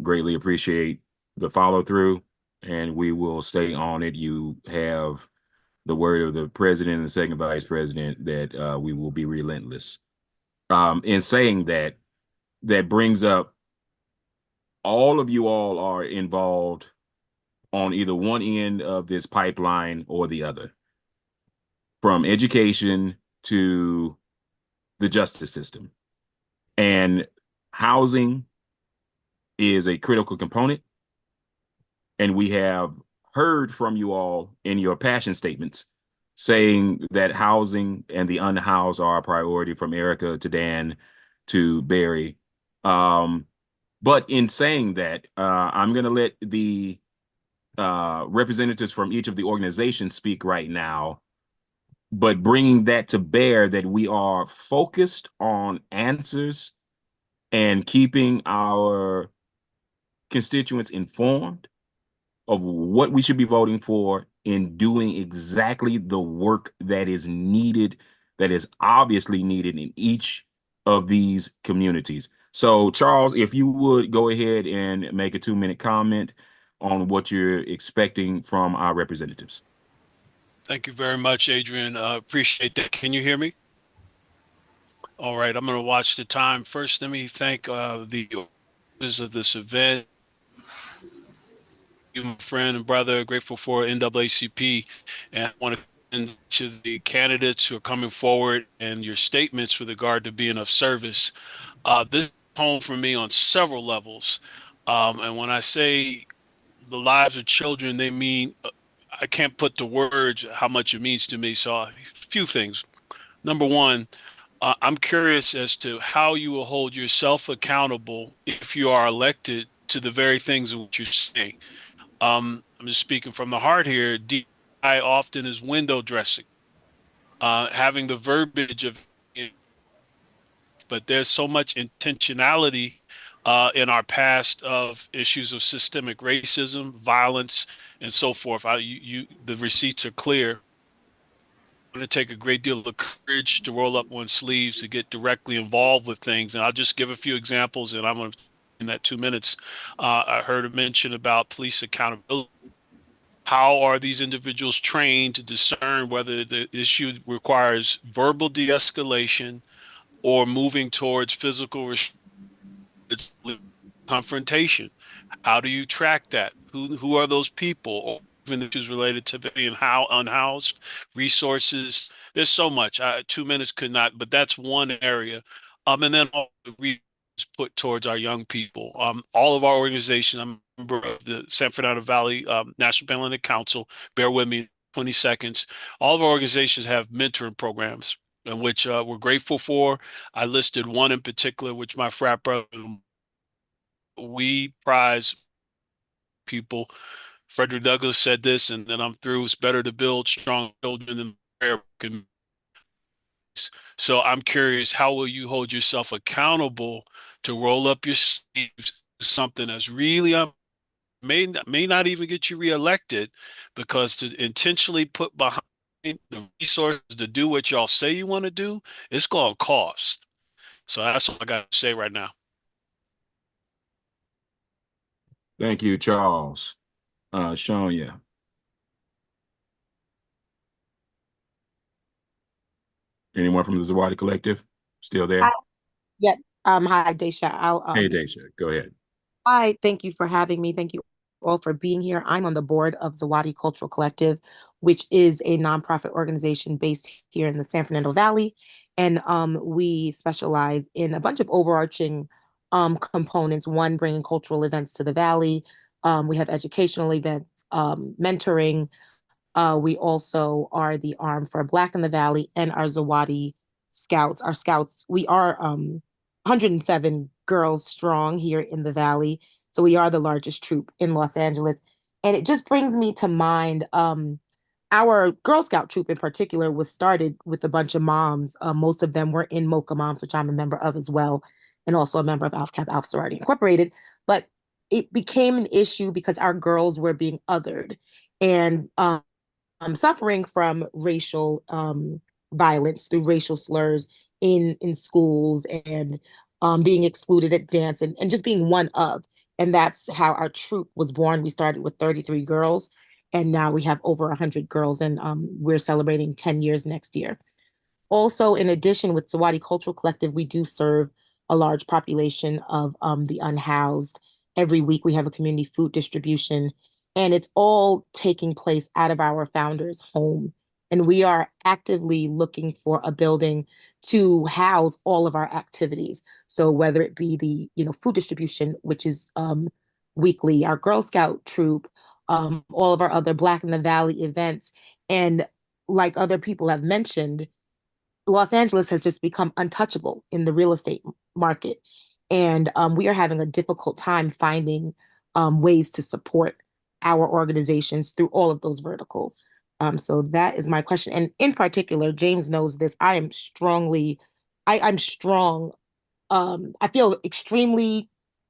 Greatly appreciate the follow through, and we will stay on it. You have the word of the president and the second vice president that we will be relentless. In saying that, that brings up all of you all are involved on either one end of this pipeline or the other, from education to the justice system. And housing is a critical component. And we have heard from you all in your passion statements saying that housing and the unhoused are a priority, from Erica to Dan to Barry. But in saying that, I'm going to let the representatives from each of the organizations speak right now, but bringing that to bear, that we are focused on answers and keeping our constituents informed of what we should be voting for, in doing exactly the work that is needed, that is obviously needed in each of these communities. So, Charles, if you would go ahead and make a 2-minute comment on what you're expecting from our representatives. Thank you very much, Adrian. Appreciate that. Can you hear me? All right, I'm going to watch the time. First, let me thank the organizers of this event. You, my friend and brother, grateful for NAACP, and I want to thank to the candidates who are coming forward and your statements with regard to being of service. This is home for me on several levels. And when I say the lives of children, they mean I can't put the words how much it means to me. So a few things. Number one, I'm curious as to how you will hold yourself accountable if you are elected to the very things in which you're saying. I'm just speaking from the heart here. DI often is window dressing, having the verbiage of, but there's so much intentionality in our past of issues of systemic racism, violence, and so forth. The receipts are clear. Going to take a great deal of courage to roll up one's sleeves to get directly involved with things. And I'll just give a few examples, and I'm going to in that 2 minutes. I heard a mention about police accountability. How are these individuals trained to discern whether the issue requires verbal de-escalation or moving towards physical confrontation? How do you track that? Who are those people? Or even issues related to being how unhoused, resources. There's so much. 2 minutes could not, but that's one area. And then all the resources put towards our young people. All of our organizations, I'm a member of the San Fernando Valley National Panhellenic Council. Bear with me, 20 seconds. All of our organizations have mentoring programs in which we're grateful for. I listed one in particular, which my frat brother, we prize people. Frederick Douglass said this, and then I'm through. It's better to build strong children than prayer. So I'm curious, how will you hold yourself accountable to roll up your sleeves to something that's really may not even get you reelected, because to intentionally put behind the resources to do what y'all say you want to do, it's going to cost. So that's all I got to say right now. Thank you, Charles. Sean, yeah. Anyone from the Zawadi Collective still there? Yep. Hi, Daisha. Hey, Daisha, go ahead. Hi, thank you for having me. Thank you all for being here. I'm on the board of Zawadi Cultural Collective, which is a nonprofit organization based here in the San Fernando Valley. And we specialize in a bunch of overarching components. One, bringing cultural events to the Valley. We have educational events, mentoring, we also are the arm for Black in the Valley and our Zawadi Scouts. Our Scouts, we are 107 girls strong here in the Valley. So we are the largest troop in Los Angeles. And it just brings me to mind our Girl Scout troop in particular was started with a bunch of moms. Most of them were in Mocha Moms, which I'm a member of as well, and also a member of Alpha Kappa Alpha Sorority Incorporated. But it became an issue because our girls were being othered. And suffering from racial violence through racial slurs in schools and being excluded at dance and just being one of. And that's how our troop was born. We started with 33 girls, and now we have over 100 girls, and we're celebrating 10 years next year. Also, in addition, with Zawadi Cultural Collective, we do serve a large population of the unhoused. Every week, we have a community food distribution, and it's all taking place out of our founder's home. And we are actively looking for a building to house all of our activities. So whether it be the food distribution, which is weekly, our Girl Scout troop, all of our other Black in the Valley events, and like other people have mentioned, Los Angeles has just become untouchable in the real estate market. And we are having a difficult time finding ways to support our organizations through all of those verticals. So that is my question. And in particular, James knows this. I'm strong. I feel extremely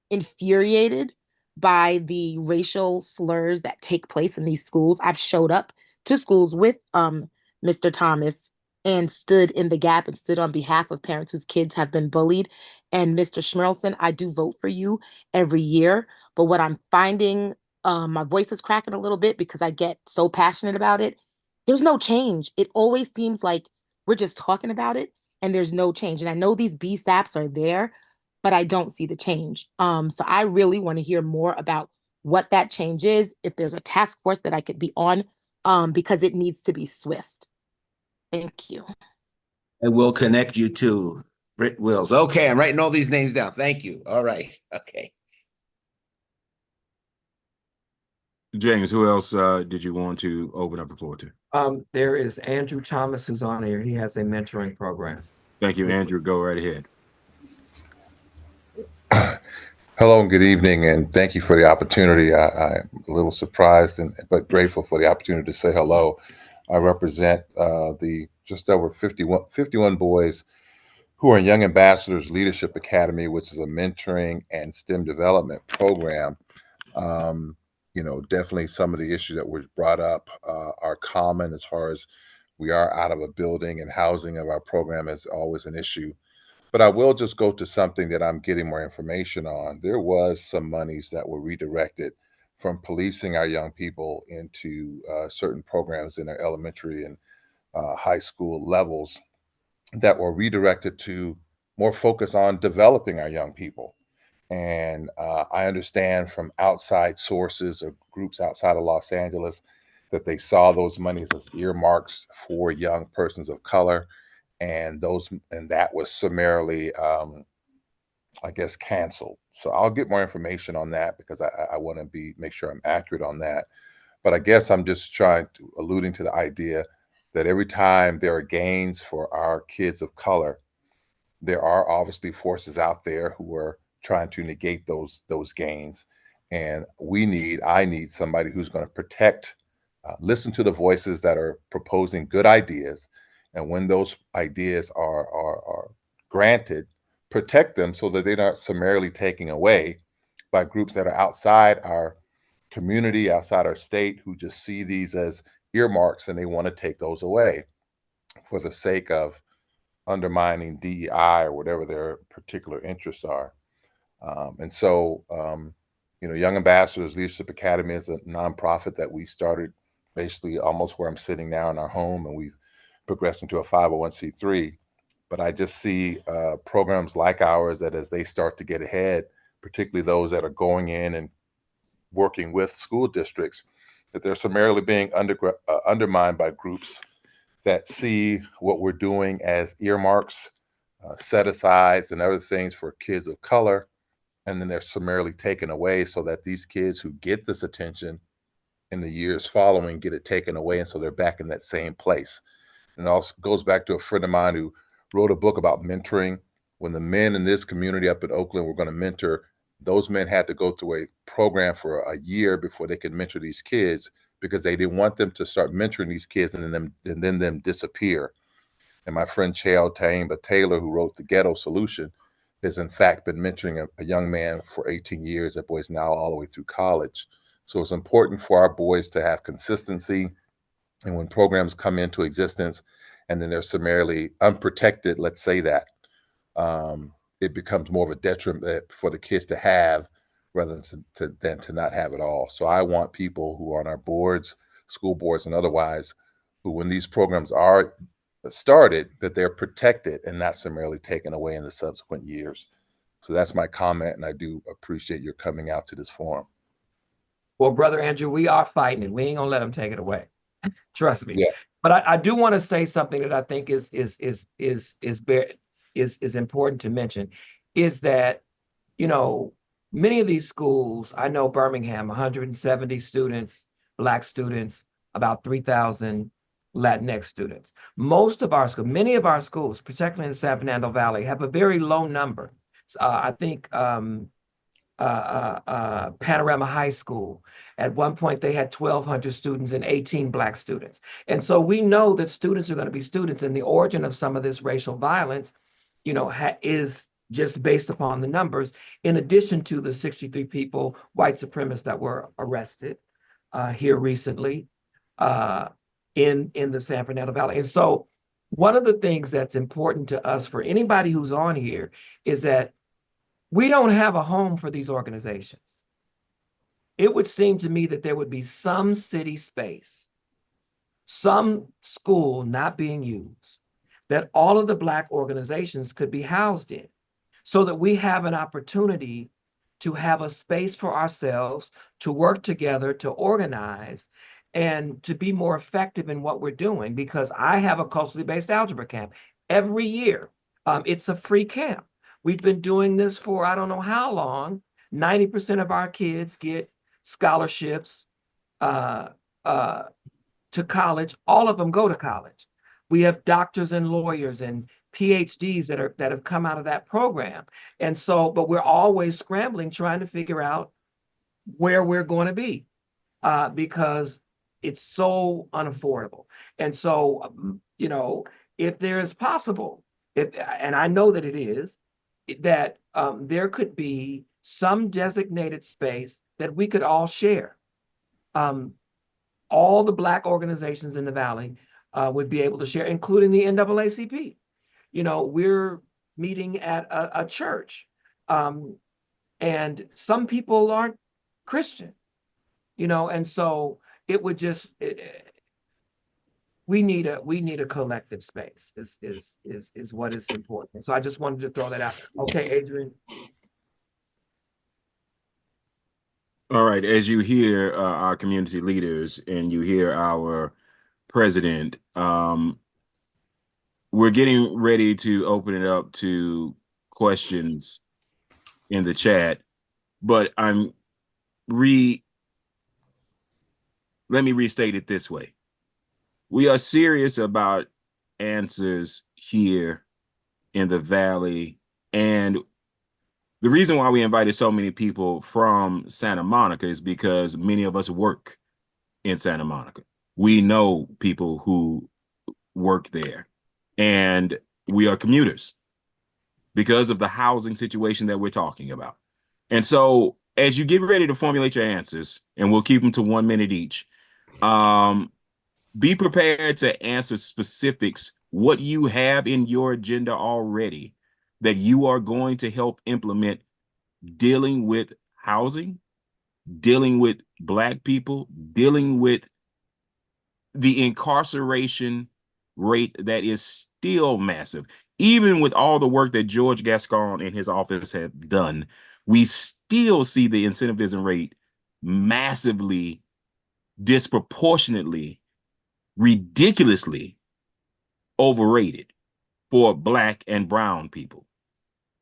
infuriated by the racial slurs that take place in these schools. I've showed up to schools with Mr. Thomas and stood in the gap and stood on behalf of parents whose kids have been bullied. And Mr. Schmerelson, I do vote for you every year. But what I'm finding, my voice is cracking a little bit because I get so passionate about it, there's no change. It always seems like we're just talking about it and there's no change. And I know these BSAPs are there, but I don't see the change. So I really want to hear more about what that change is, if there's a task force that I could be on, because it needs to be swift. Thank you. And we'll connect you to Britt Wills. Okay, I'm writing all these names down. Thank you. All right. Okay. James, who else did you want to open up the floor to? There is Andrew Thomas who's on here. He has a mentoring program. Thank you, Andrew. Go right ahead. Hello and good evening, and thank you for the opportunity. I'm a little surprised but grateful for the opportunity to say hello. I represent the just over 51 boys who are in Young Ambassadors Leadership Academy, which is a mentoring and STEM development program. Definitely some of the issues that were brought up are common as far as we are out of a building, and housing of our program is always an issue. But I will just go to something that I'm getting more information on. There was some monies that were redirected from policing our young people into certain programs in our elementary and high school levels that were redirected to more focus on developing our young people. And I understand from outside sources or groups outside of Los Angeles that they saw those monies as earmarks for young persons of color, and that was summarily, I guess, canceled. So I'll get more information on that because I want to make sure I'm accurate on that. But I guess I'm just alluding to the idea that every time there are gains for our kids of color, there are obviously forces out there who are trying to negate those gains. And I need somebody who's going to protect, listen to the voices that are proposing good ideas. And when those ideas are granted, protect them so that they're not summarily taken away by groups that are outside our community, outside our state, who just see these as earmarks and they want to take those away for the sake of undermining DEI or whatever their particular interests are. Young Ambassadors Leadership Academy is a nonprofit that we started basically almost where I'm sitting now in our home, and we've progressed into a 501c3. But I just see programs like ours that as they start to get ahead, particularly those that are going in and working with school districts, that they're summarily being undermined by groups that see what we're doing as earmarks, set-asides, and other things for kids of color, and then they're summarily taken away so that these kids who get this attention in the years following get it taken away, and so they're back in that same place. And it also goes back to a friend of mine who wrote a book about mentoring. When the men in this community up in Oakland were going to mentor, those men had to go through a program for a year before they could mentor these kids, because they didn't want them to start mentoring these kids and then them disappear. And my friend Chael Taimba Taylor, who wrote The Ghetto Solution, has in fact been mentoring a young man for 18 years. That boy's now all the way through college. So it's important for our boys to have consistency. And when programs come into existence and then they're summarily unprotected, let's say that, it becomes more of a detriment for the kids to have rather than to not have it all. So I want people who are on our boards, school boards and otherwise, who when these programs are started, that they're protected and not summarily taken away in the subsequent years. So that's my comment, and I do appreciate your coming out to this forum. Well, Brother Andrew, we are fighting it. We ain't gonna let them take it away. Trust me. Yeah. But I do want to say something that I think is important to mention, is that, many of these schools, I know Birmingham, 170 students, Black students, about 3,000 Latinx students. Many of our schools, particularly in the San Fernando Valley, have a very low number. I think Panorama High School, at one point they had 1,200 students and 18 Black students. And so we know that students are going to be students, and the origin of some of this racial violence, is just based upon the numbers, in addition to the 63 people, white supremacists, that were arrested here recently in the San Fernando Valley. And so one of the things that's important to us, for anybody who's on here, is that we don't have a home for these organizations. It would seem to me that there would be some city space some school not being used that all of the Black organizations could be housed in, so that we have an opportunity to have a space for ourselves, to work together, to organize, and to be more effective in what we're doing. Because I have a culturally based algebra camp every year. It's a free camp. We've been doing this for I don't know how long. 90% of our kids get scholarships uh, uh, to college. All of them go to college. We have doctors and lawyers and PhDs that have come out of that program. And so, but we're always scrambling, trying to figure out where we're going to be because it's so unaffordable. And so, if there is possible, and I know that it is, that there could be some designated space that we could all share. All the Black organizations in the Valley would be able to share, including the NAACP. We're meeting at a church, and some people aren't Christian, and so it would just, we need a collective space is what is important. So I just wanted to throw that out. Okay, Adrian. All right. As you hear our community leaders and you hear our president, we're getting ready to open it up to questions in the chat, but let me restate it this way. We are serious about answers here in the Valley, and the reason why we invited so many people from Santa Monica is because many of us work in Santa Monica. We know people who work there, and we are commuters because of the housing situation that we're talking about. And so as you get ready to formulate your answers, and we'll keep them to 1 minute each, be prepared to answer specifics, what you have in your agenda already that you are going to help implement, dealing with housing, dealing with Black people, dealing with the incarceration rate that is still massive. Even with all the work that George Gascon and his office have done, we still see the incentivization rate massively, disproportionately, ridiculously overrated for Black and brown people.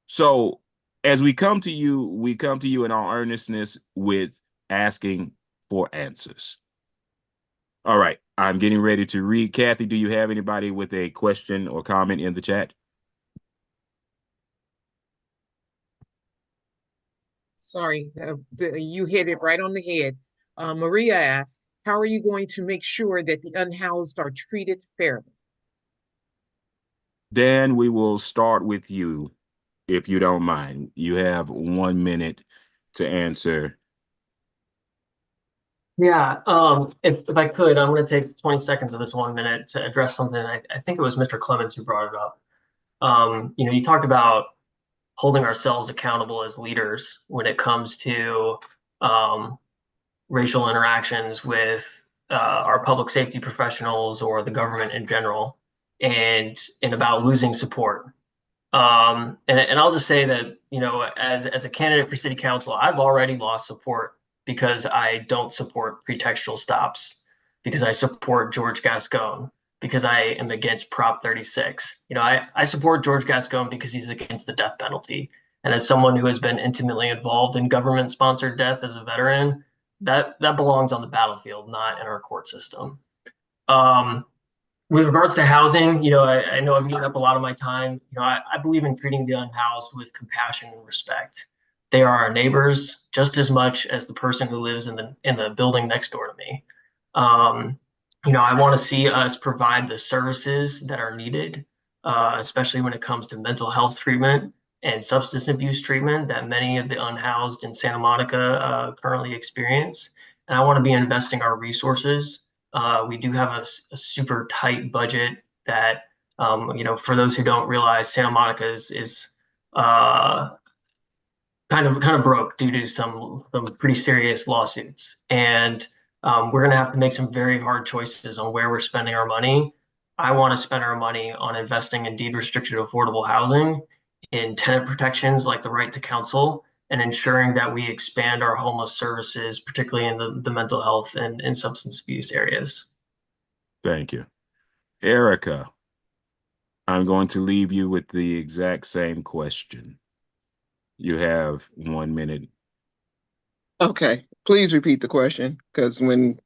So as we come to you in all earnestness with asking for answers. All right, I'm getting ready to read. Kathy, do you have anybody with a question or comment in the chat? Sorry, you hit it right on the head. Maria asked, how are you going to make sure that the unhoused are treated fairly? Dan, we will start with you, if you don't mind. You have 1 minute to answer. Yeah, if I could, I'm going to take 20 seconds of this 1 minute to address something. I think it was Mr. Clements who brought it up. You talked about holding ourselves accountable as leaders when it comes to racial interactions with our public safety professionals or the government in general, and about losing support. And I'll just say that, as a candidate for city council, I've already lost support because I don't support pretextual stops, because I support George Gascon, because I am against Prop 36. I support George Gascon because he's against the death penalty. And as someone who has been intimately involved in government-sponsored death as a veteran, that belongs on the battlefield, not in our court system. With regards to housing, I know I've eaten up a lot of my time. I believe in treating the unhoused with compassion and respect. They are our neighbors just as much as the person who lives in the building next door to me. I want to see us provide the services that are needed, especially when it comes to mental health treatment and substance abuse treatment that many of the unhoused in Santa Monica currently experience. And I want to be investing our resources. We do have a super tight budget that, for those who don't realize, Santa Monica is kind of broke due to some pretty serious lawsuits. And we're going to have to make some very hard choices on where we're spending our money. I want to spend our money on investing in deed restricted affordable housing, in tenant protections like the right to counsel, and ensuring that we expand our homeless services, particularly in the mental health and substance abuse areas. Thank you. Erica, I'm going to leave you with the exact same question. You have 1 minute. Okay, please repeat the question because when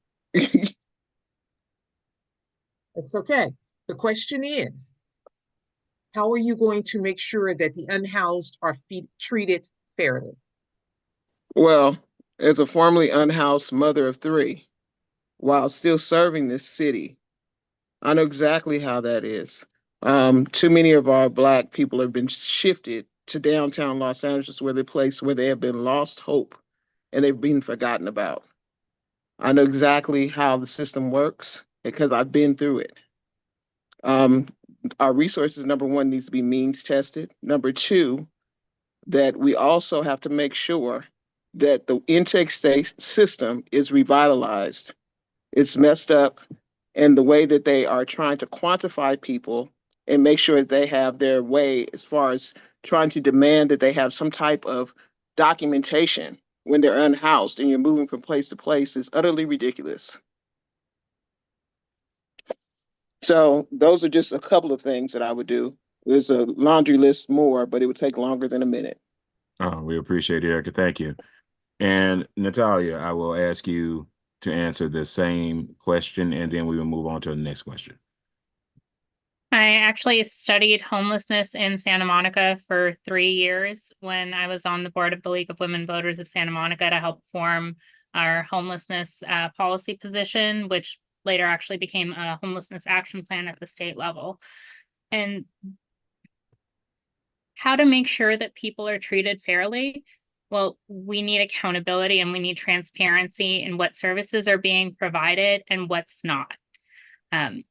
It's okay. The question is, how are you going to make sure that the unhoused are treated fairly? well, as a formerly unhoused mother of three, while still serving this city, I know exactly how that is. Too many of our Black people have been shifted to downtown Los Angeles, where they have been lost hope and they've been forgotten about. I know exactly how the system works because I've been through it. Um, our resources, number one, needs to be means tested. Number two, that we also have to make sure that the intake state system is revitalized. It's messed up, and the way that they are trying to quantify people and make sure that they have their way as far as trying to demand that they have some type of documentation when they're unhoused and you're moving from place to place is utterly ridiculous. So those are just a couple of things that I would do. There's a laundry list more, but it would take longer than a minute. Oh, we appreciate it, Erica. Thank you. And Natalia, I will ask you to answer the same question, and then we will move on to the next question. I actually studied homelessness in Santa Monica for 3 years when I was on the board of the League of Women Voters of Santa Monica to help form our homelessness policy position, which later actually became a homelessness action plan at the state level. And how to make sure that people are treated fairly? Well, we need accountability and we need transparency in what services are being provided and what's not. I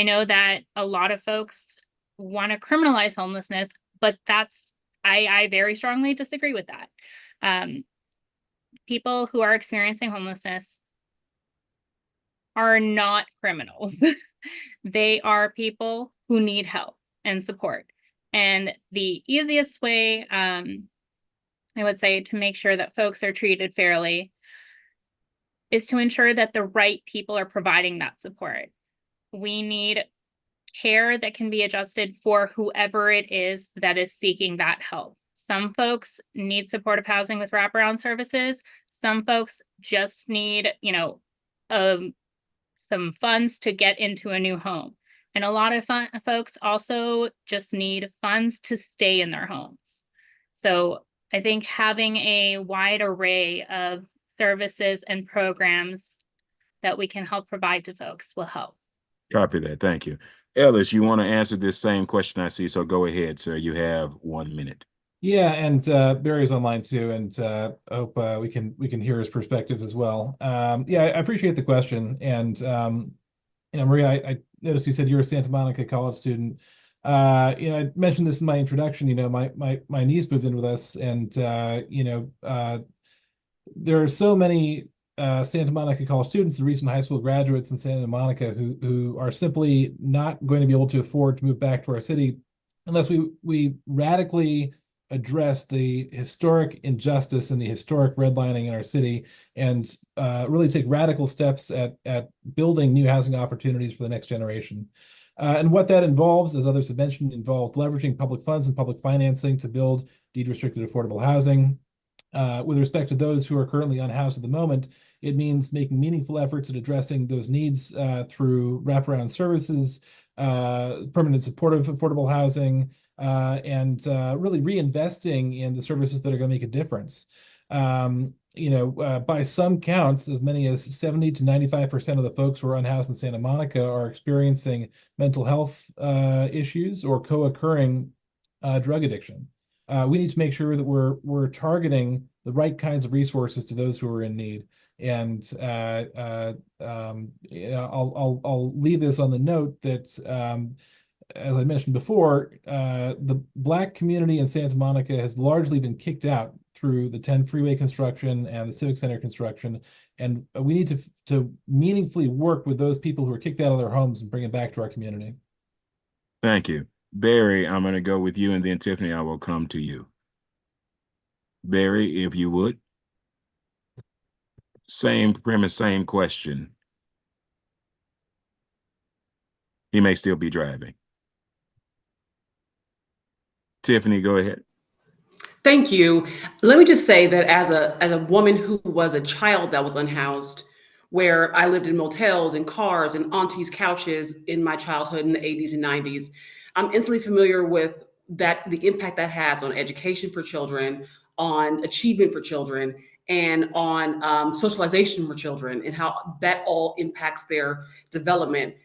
know that a lot of folks want to criminalize homelessness, but I very strongly disagree with that. People who are experiencing homelessness are not criminals. They are people who need help and support. And the easiest way, I would say, to make sure that folks are treated fairly is to ensure that the right people are providing that support. We need care that can be adjusted for whoever it is that is seeking that help. Some folks need supportive housing with wraparound services. Some folks just need, some funds to get into a new home. And a lot of folks also just need funds to stay in their homes. So I think having a wide array of services and programs that we can help provide to folks will help. Copy that. Thank you. Ellis, you want to answer this same question I see, so go ahead, sir. You have 1 minute. Yeah, and Barry's online too, and I hope we can hear his perspectives as well. Yeah, I appreciate the question, and Maria, I noticed you said you're a Santa Monica college student. I mentioned this in my introduction. My niece moved in with us, and there are so many Santa Monica college students and recent high school graduates in Santa Monica who are simply not going to be able to afford to move back to our city unless we radically address the historic injustice and the historic redlining in our city and really take radical steps at building new housing opportunities for the next generation. And what that involves, as others have mentioned, involves leveraging public funds and public financing to build deed-restricted affordable housing. With respect to those who are currently unhoused at the moment, it means making meaningful efforts at addressing those needs through wraparound services, permanent supportive affordable housing, and really reinvesting in the services that are going to make a difference. By some counts, as many as 70 to 95% of the folks who are unhoused in Santa Monica are experiencing mental health issues or co-occurring drug addiction. We need to make sure that we're targeting the right kinds of resources to those who are in need. And I'll leave this on the note that as I mentioned before, the Black community in Santa Monica has largely been kicked out through the 10 freeway construction and the Civic Center construction. And we need to meaningfully work with those people who are kicked out of their homes and bring them back to our community. Thank you. Barry, I'm going to go with you, and then Tiffany, I will come to you. Barry, if you would. Same premise, same question. He may still be driving. Tiffany, go ahead. Thank you. Let me just say that as a woman who was a child that was unhoused, where I lived in motels and cars and aunties' couches in my childhood in the 80s and 90s, I'm instantly familiar with the impact that has on education for children, on achievement for children, and on socialization for children, and how that all impacts their development.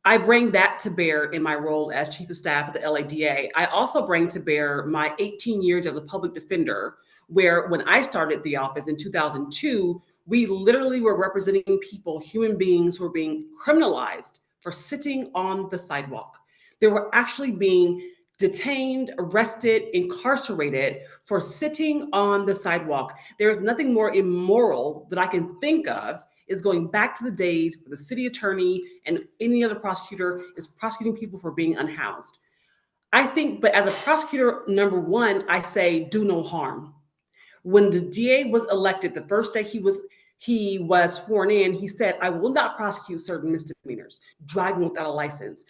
I bring that to bear in my role as chief of staff at the LADA. I also bring to bear my 18 years as a public defender, where when I started the office in 2002, we literally were representing people, human beings who were being criminalized for sitting on the sidewalk. They were actually being detained, arrested, incarcerated for sitting on the sidewalk. There is nothing more immoral that I can think of is going back to the days where the city attorney and any other prosecutor is prosecuting people for being unhoused. I think, but as a prosecutor, number one, I say do no harm. When the DA was elected, the first day he was sworn in, he said, I will not prosecute certain misdemeanors, driving without a license,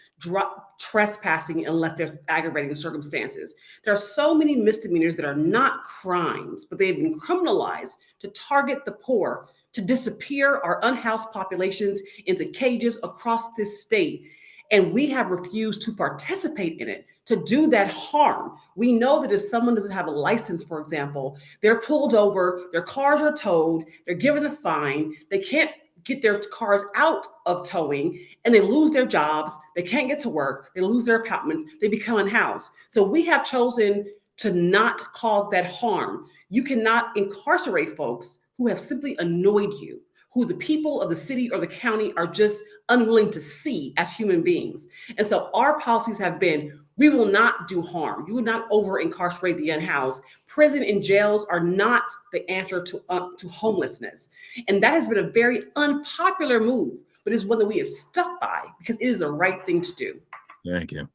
trespassing unless there's aggravating circumstances. There are so many misdemeanors that are not crimes, but they've been criminalized to target the poor, to disappear our unhoused populations into cages across this state. And we have refused to participate in it, to do that harm. We know that if someone doesn't have a license, for example, they're pulled over, their cars are towed, they're given a fine, they can't get their cars out of towing, and they lose their jobs, they can't get to work, they lose their apartments, they become unhoused. So we have chosen to not cause that harm. You cannot incarcerate folks who have simply annoyed you, who the people of the city or the county are just unwilling to see as human beings. And so our policies have been, we will not do harm. You will not over incarcerate the unhoused. Prison and jails are not the answer to homelessness. And that has been a very unpopular move, but it's one that we have stuck by because it is the right thing to do. Thank you.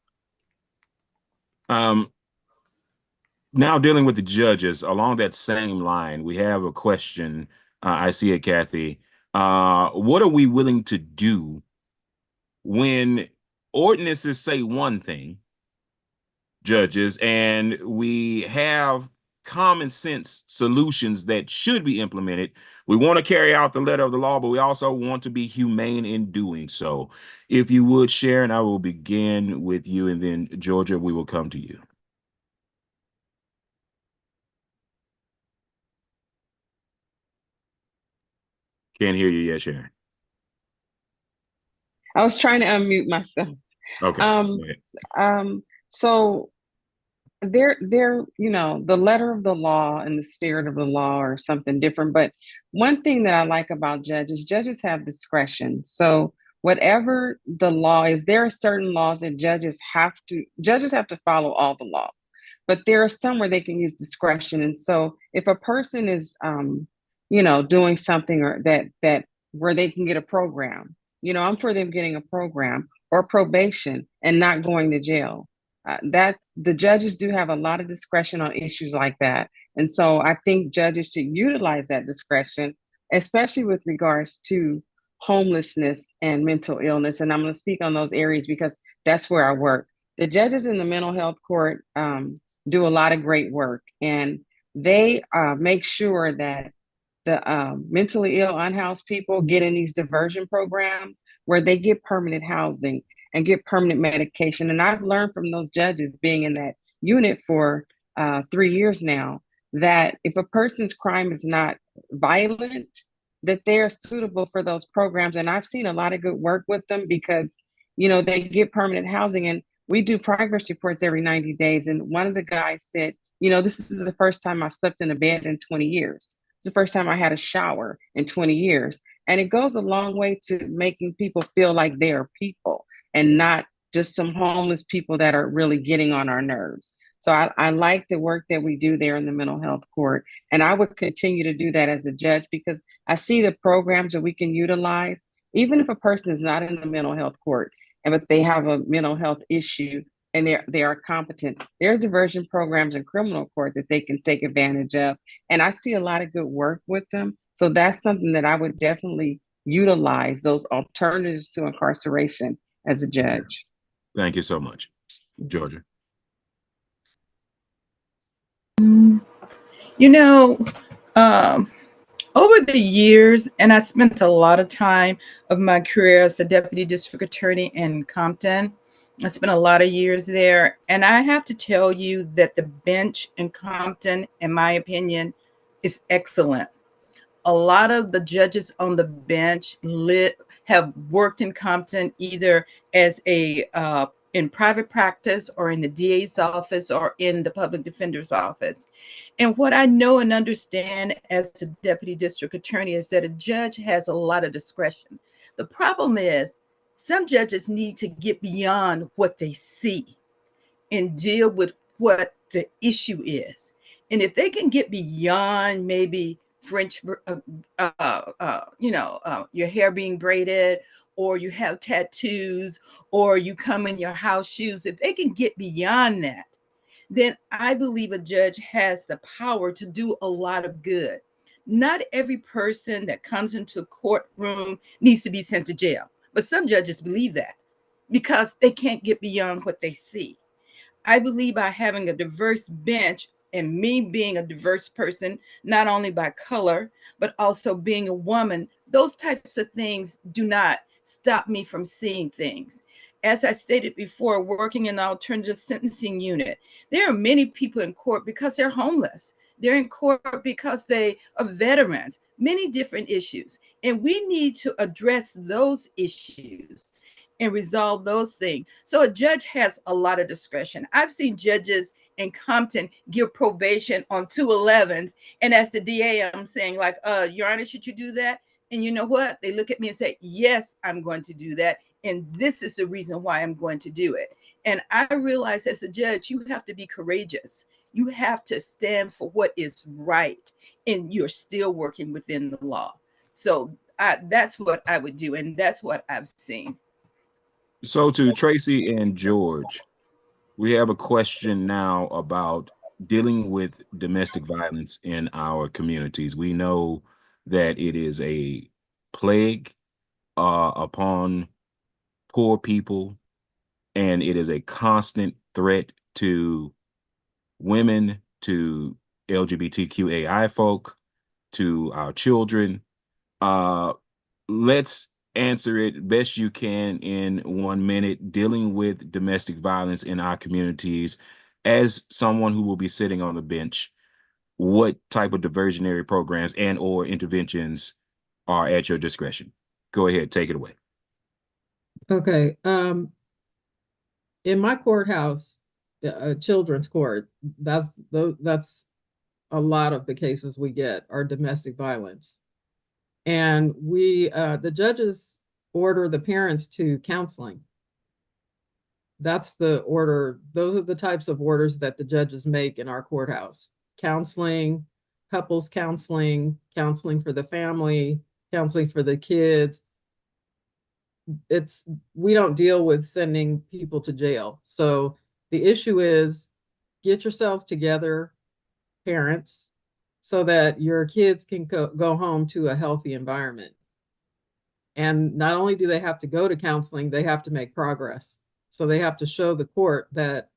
Now dealing with the judges, along that same line, we have a question. I see it, Kathy. What are we willing to do when ordinances say one thing, judges, and we have common sense solutions that should be implemented? We want to carry out the letter of the law, but we also want to be humane in doing so. If you would, Sharon, I will begin with you, and then Georgia, we will come to you. Can't hear you yet, Sharon. I was trying to unmute myself. Okay. So the letter of the law and the spirit of the law are something different. But one thing that I like about judges have discretion. So whatever the law is, there are certain laws that judges have to follow all the laws, but there are some where they can use discretion. And so if a person is, doing something or that where they can get a program, I'm for them getting a program or probation and not going to jail. The judges do have a lot of discretion on issues like that. And so I think judges should utilize that discretion, especially with regards to homelessness and mental illness. And I'm going to speak on those areas because that's where I work. The judges in the mental health court do a lot of great work, and they make sure that the mentally ill, unhoused people get in these diversion programs where they get permanent housing and get permanent medication. And I've learned from those judges being in that unit for 3 years now, that if a person's crime is not violent, that they're suitable for those programs. And I've seen a lot of good work with them because, they get permanent housing, and we do progress reports every 90 days. And one of the guys said, this is the first time I slept in a bed in 20 years. It's the first time I had a shower in 20 years. And it goes a long way to making people feel like they are people and not just some homeless people that are really getting on our nerves. So I like the work that we do there in the mental health court. And I would continue to do that as a judge because I see the programs that we can utilize, even if a person is not in the mental health court, and but they have a mental health issue and they are competent. There are diversion programs in criminal court that they can take advantage of. And I see a lot of good work with them. So that's something that I would definitely utilize, those alternatives to incarceration as a judge. Thank you so much, Georgia. You know, um, over the years, and I spent a lot of time of my career as a deputy district attorney in Compton. I spent a lot of years there, and I have to tell you that the bench in Compton, in my opinion, is excellent. A lot of the judges on the bench have worked in Compton either as a in private practice or in the DA's office or in the public defender's office. And what I know and understand as a deputy district attorney is that a judge has a lot of discretion. The problem is some judges need to get beyond what they see and deal with what the issue is. And if they can get beyond maybe your hair being braided, or you have tattoos, or you come in your house shoes, if they can get beyond that, then I believe a judge has the power to do a lot of good. Not every person that comes into a courtroom needs to be sent to jail, but some judges believe that because they can't get beyond what they see. I believe by having a diverse bench and me being a diverse person, not only by color, but also being a woman, those types of things do not stop me from seeing things. As I stated before, working in the alternative sentencing unit, there are many people in court because they're homeless. They're in court because they are veterans, many different issues. And we need to address those issues and resolve those things. So a judge has a lot of discretion. I've seen judges in Compton give probation on 211s, and as the DA, I'm saying like, Your Honor, should you do that? And you know what? They look at me and say, yes, I'm going to do that. And this is the reason why I'm going to do it. And I realize as a judge, you have to be courageous. You have to stand for what is right, and you're still working within the law. So that's what I would do, and that's what I've seen. So to Tracy and George, we have a question now about dealing with domestic violence in our communities. We know that it is a plague upon poor people, and it is a constant threat to women, to LGBTQAI folk, to our children. Let's answer it best you can in 1 minute, dealing with domestic violence in our communities. As someone who will be sitting on the bench, what type of diversionary programs and or interventions are at your discretion? Go ahead, take it away. Okay. In my courthouse, children's court, that's a lot of the cases we get are domestic violence. And the judges order the parents to counseling. That's the order. Those are the types of orders that the judges make in our courthouse. Counseling, couples counseling, counseling for the family, counseling for the kids. We don't deal with sending people to jail. So the issue is get yourselves together, parents, so that your kids can go home to a healthy environment. And not only do they have to go to counseling, they have to make progress. So they have to show the court that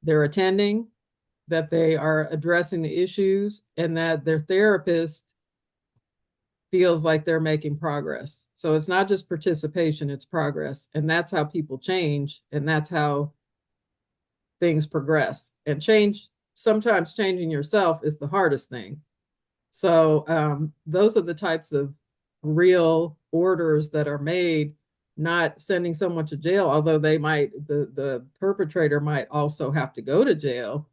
they're attending, that they are addressing the issues, and that their therapist feels like they're making progress. So it's not just participation, it's progress. And that's how people change. And that's how things progress. And sometimes changing yourself is the hardest thing. So those are the types of real orders that are made, not sending someone to jail, although the perpetrator might also have to go to jail,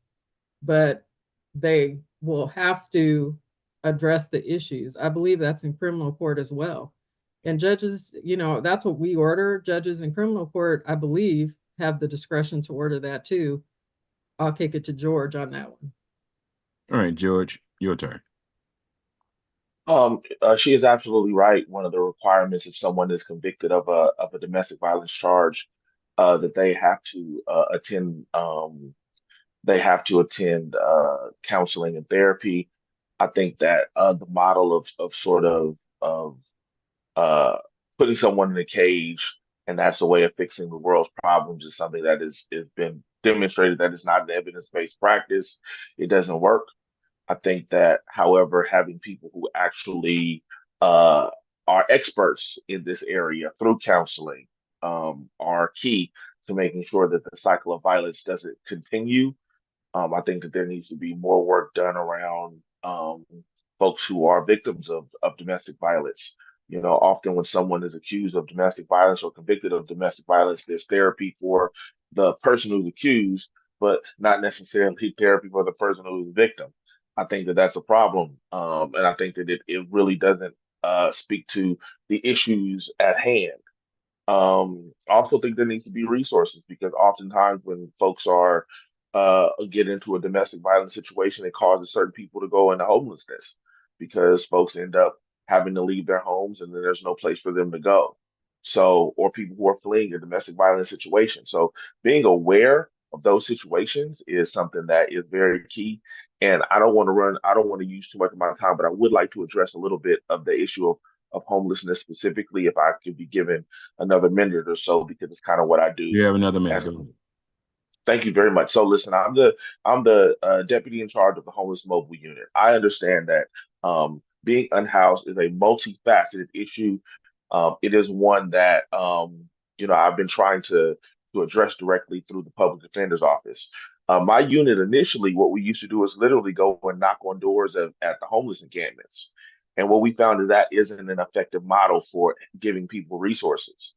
but they will have to address the issues. I believe that's in criminal court as well. And judges, that's what we order. Judges in criminal court, I believe, have the discretion to order that too. I'll kick it to George on that one. All right, George, your turn. She is absolutely right. One of the requirements if someone is convicted of a domestic violence charge, that they have to attend counseling and therapy. I think that the model of sort of uh, putting someone in a cage and that's a way of fixing the world's problems is something that is been demonstrated that it's not an evidence-based practice. It doesn't work. I think that, however, having people who actually uh, are experts in this area through counseling are key to making sure that the cycle of violence doesn't continue. I think that there needs to be more work done around folks who are victims of domestic violence. You know, often when someone is accused of domestic violence or convicted of domestic violence, there's therapy for the person who's accused, but not necessarily therapy for the person who's the victim. I think that that's a problem. And I think that it really doesn't speak to the issues at hand. I also think there needs to be resources because oftentimes when folks are get into a domestic violence situation, it causes certain people to go into homelessness because folks end up having to leave their homes and then there's no place for them to go. So, or people who are fleeing a domestic violence situation. So, being aware of those situations is something that is very key. And I don't want to use too much of my time, but I would like to address a little bit of the issue of homelessness specifically if I could be given another minute or so because it's kind of what I do You have another minute. as Go ahead. Thank you very much. So listen, I'm the deputy in charge of the homeless mobile unit. I understand that being unhoused is a multifaceted issue. It is one that I've been trying to address directly through the public defender's office. My unit initially, what we used to do is literally go and knock on doors at the homeless encampments. And what we found is that isn't an effective model for giving people resources.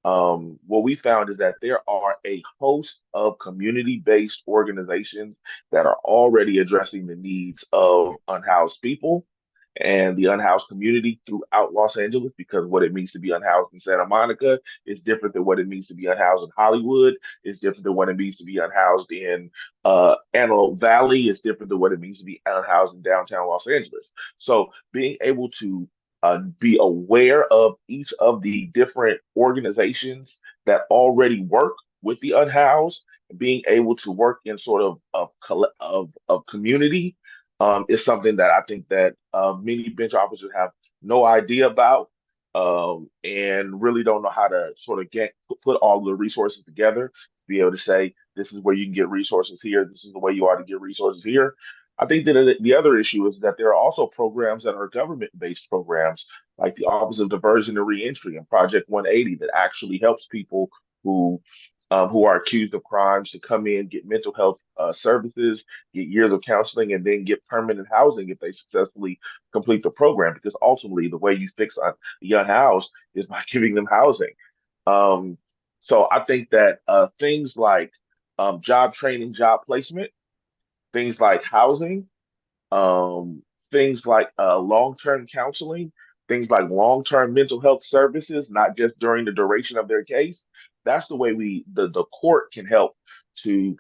What we found is that there are a host of community-based organizations that are already addressing the needs of unhoused people and the unhoused community throughout Los Angeles because what it means to be unhoused in Santa Monica is different than what it means to be unhoused in Hollywood. It's different than what it means to be unhoused in Antelope Valley. It's different than what it means to be unhoused in downtown Los Angeles. So being able to be aware of each of the different organizations that already work with the unhoused, being able to work in sort of community is something that I think that many bench officers have no idea about and really don't know how to sort of put all the resources together to be able to say this is where you can get resources here, this is the way you are to get resources here. I think that the other issue is that there are also programs that are government-based programs, like the Office of Diversion and Reentry and Project 180, that actually helps people who who are accused of crimes to come in, get mental health services, get years of counseling, and then get permanent housing if they successfully complete the program. Because ultimately, the way you fix the unhoused is by giving them housing. Um, so I think that things like job training, job placement, things like housing, um, things like long-term counseling, things like long-term mental health services, not just during the duration of their case. That's the way the court can help to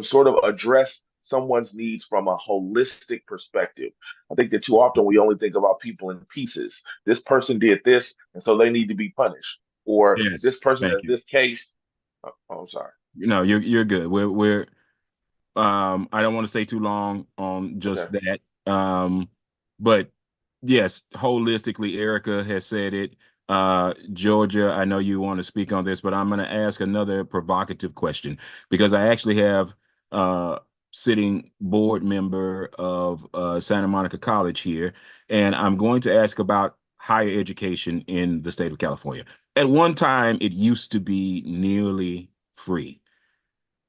sort of address someone's needs from a holistic perspective. I think that too often we only think about people in pieces. This person did this, and so they need to be punished. Or this Yes, person thank has you. this case. I'm sorry. No, you're good. We're I don't want to stay too long on just Okay. that. But yes, holistically, Erica has said it. Georgia, I know you want to speak on this, but I'm going to ask another provocative question because I actually have sitting board member of Santa Monica College here, and I'm going to ask about higher education in the state of California. At one time, it used to be nearly free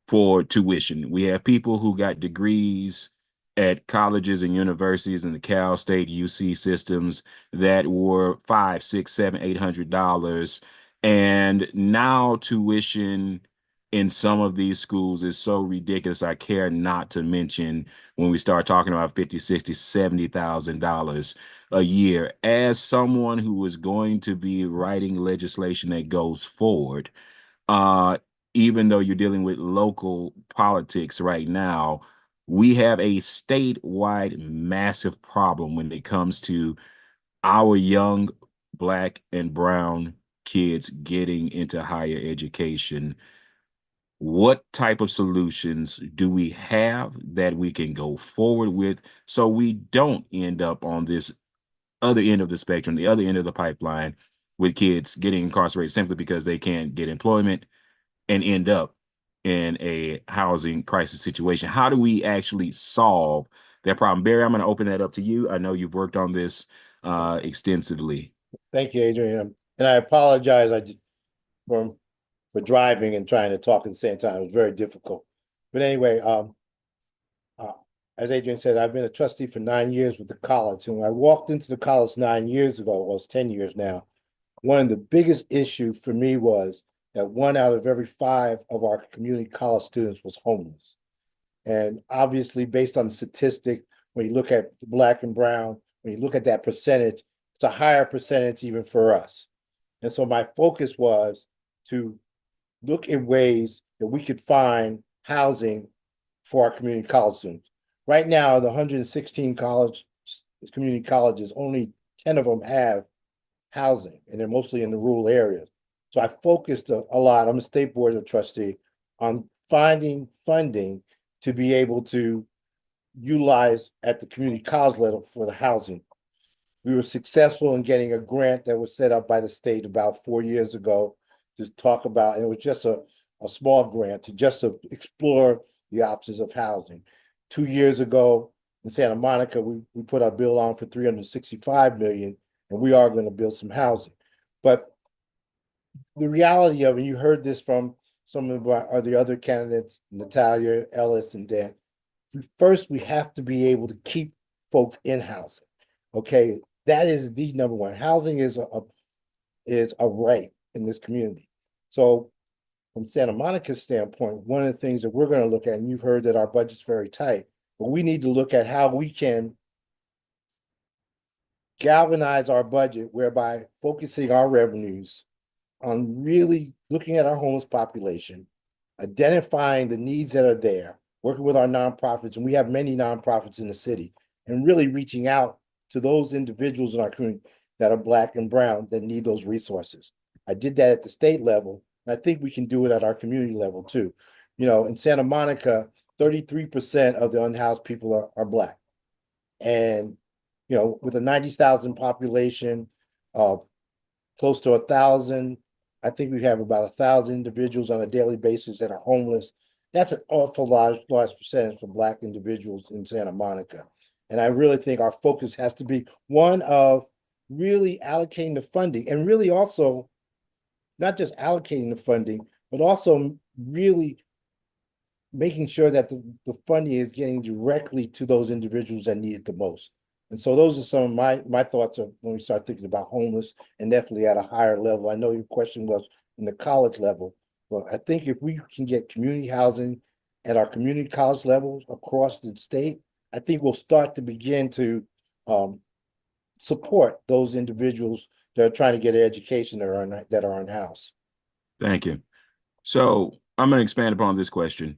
for tuition. We have people who got degrees at colleges and universities in the Cal State UC systems that were five, six, seven, $800. And now tuition in some of these schools is so ridiculous. I care not to mention when we start talking about 50, 60, $70,000 a year. As someone who is going to be writing legislation that goes forward, uh, even though you're dealing with local politics right now, we have a statewide massive problem when it comes to our young Black and brown kids getting into higher education. What type of solutions do we have that we can go forward with so we don't end up on this other end of the spectrum, the other end of the pipeline, with kids getting incarcerated simply because they can't get employment and end up in a housing crisis situation? How do we actually solve that problem? Barry, I'm going to open that up to you. I know you've worked on this extensively. Thank you, Adrian. And I apologize for, for driving and trying to talk at the same time. It was very difficult. But anyway, as Adrian said, I've been a trustee for 9 years with the college. And when I walked into the college 9 years ago, well, it's 10 years now, one of the biggest issues for me was that 1 out of every 5 of our community college students was homeless. And obviously, based on the statistic, when you look at the Black and brown, when you look at that percentage, it's a higher percentage even for us. And so my focus was to look at ways that we could find housing for our community college students. Right now, the 116 community colleges, only 10 of them have housing, and they're mostly in the rural areas. So I focused a lot, I'm a state board of trustee, on finding funding to be able to utilize at the community college level for the housing. We were successful in getting a grant that was set up by the state about 4 years ago to talk about, and it was just a small grant to explore the options of housing. 2 years ago in Santa Monica, we put our bill on for $365 million, and we are going to build some housing. But the reality of it, you heard this from some of the other candidates, Natalia, Ellis, and Dan. First, we have to be able to keep folks in housing. Okay, that is the number one. Housing is a right in this community. So from Santa Monica's standpoint, one of the things that we're going to look at, and you've heard that our budget's very tight, but we need to look at how we can galvanize our budget, whereby focusing our revenues on really looking at our homeless population, identifying the needs that are there, working with our nonprofits, and we have many nonprofits in the city, and really reaching out to those individuals in our community that are Black and brown that need those resources. I did that at the state level, and I think we can do it at our community level too. You know, in Santa Monica, 33% of the unhoused people are Black. And, you know, with a 90,000 population, close to 1,000, I think we have about 1,000 individuals on a daily basis that are homeless. That's an awful large percentage for Black individuals in Santa Monica. And I really think our focus has to be one of really allocating the funding, and really also not just allocating the funding, but also really making sure that the funding is getting directly to those individuals that need it the most. And so those are some of my thoughts of when we start thinking about homeless, and definitely at a higher level. I know your question was in the college level, but I think if we can get community housing at our community college levels across the state, I think we'll start to begin to support those individuals that are trying to get an education that are unhoused. Thank you. So I'm going to expand upon this question.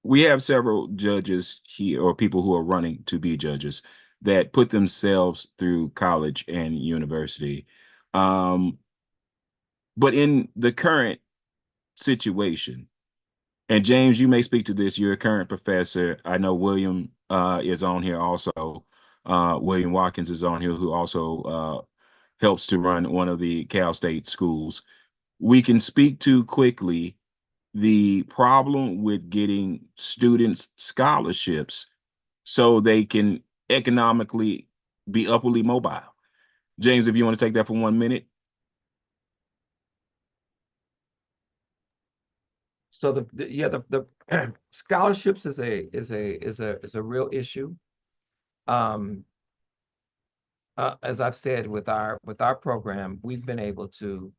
We have several judges here, or people who are running to be judges, that put themselves through college and university. But in the current situation, and James, you may speak to this, you're a current professor. I know William is on here also. William Watkins is on here, who also helps to run one of the Cal State schools. We can speak to quickly the problem with getting students scholarships so they can economically be upwardly mobile. James, if you want to take that for 1 minute. So the scholarships is a real issue. As I've said, with our program, we've been able to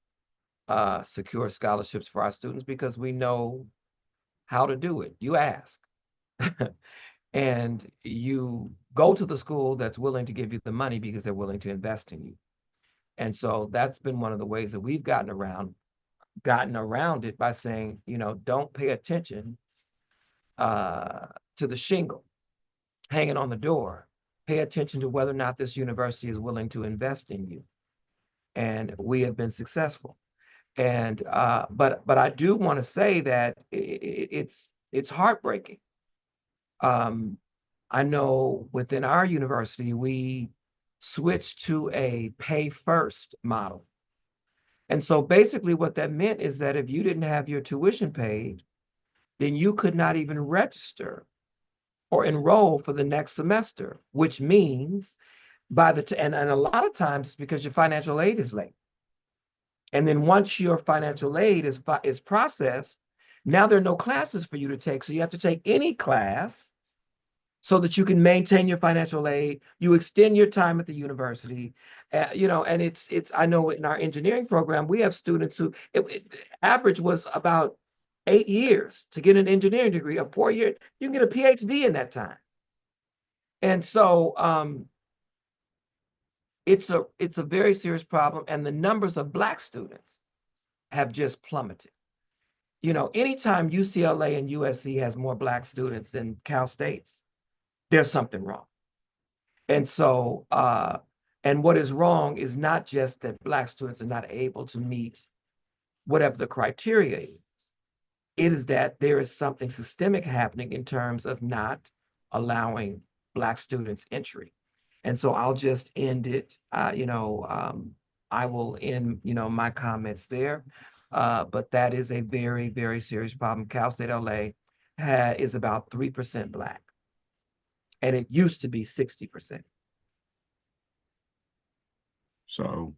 secure scholarships for our students because we know how to do it. You ask. And you go to the school that's willing to give you the money because they're willing to invest in you. And so that's been one of the ways that we've gotten around gotten around it by saying, you know, don't pay attention to the shingle hanging on the door. Pay attention to whether or not this university is willing to invest in you. And we have been successful. And but I do want to say that it's heartbreaking. I know within our university, we switched to a pay first model. And so basically what that meant is that if you didn't have your tuition paid, then you could not even register or enroll for the next semester, which means by the and a lot of times it's because your financial aid is late. And then once your financial aid is processed, now there are no classes for you to take. So you have to take any class so that you can maintain your financial aid. You extend your time at the university, you know, and it's, I know in our engineering program, we have students who average was about 8 years to get an engineering degree, a 4-year, you can get a PhD in that time. And so it's a very serious problem. And the numbers of Black students have just plummeted. You know, anytime UCLA and USC has more Black students than Cal State's, there's something wrong. And so, and what is wrong is not just that Black students are not able to meet whatever the criteria is. It is that there is something systemic happening in terms of not allowing Black students entry. And so I'll just end it, you know, I will end, you know, my comments there. But that is a very, very serious problem. Cal State LA is about 3% Black, and it used to be 60%. So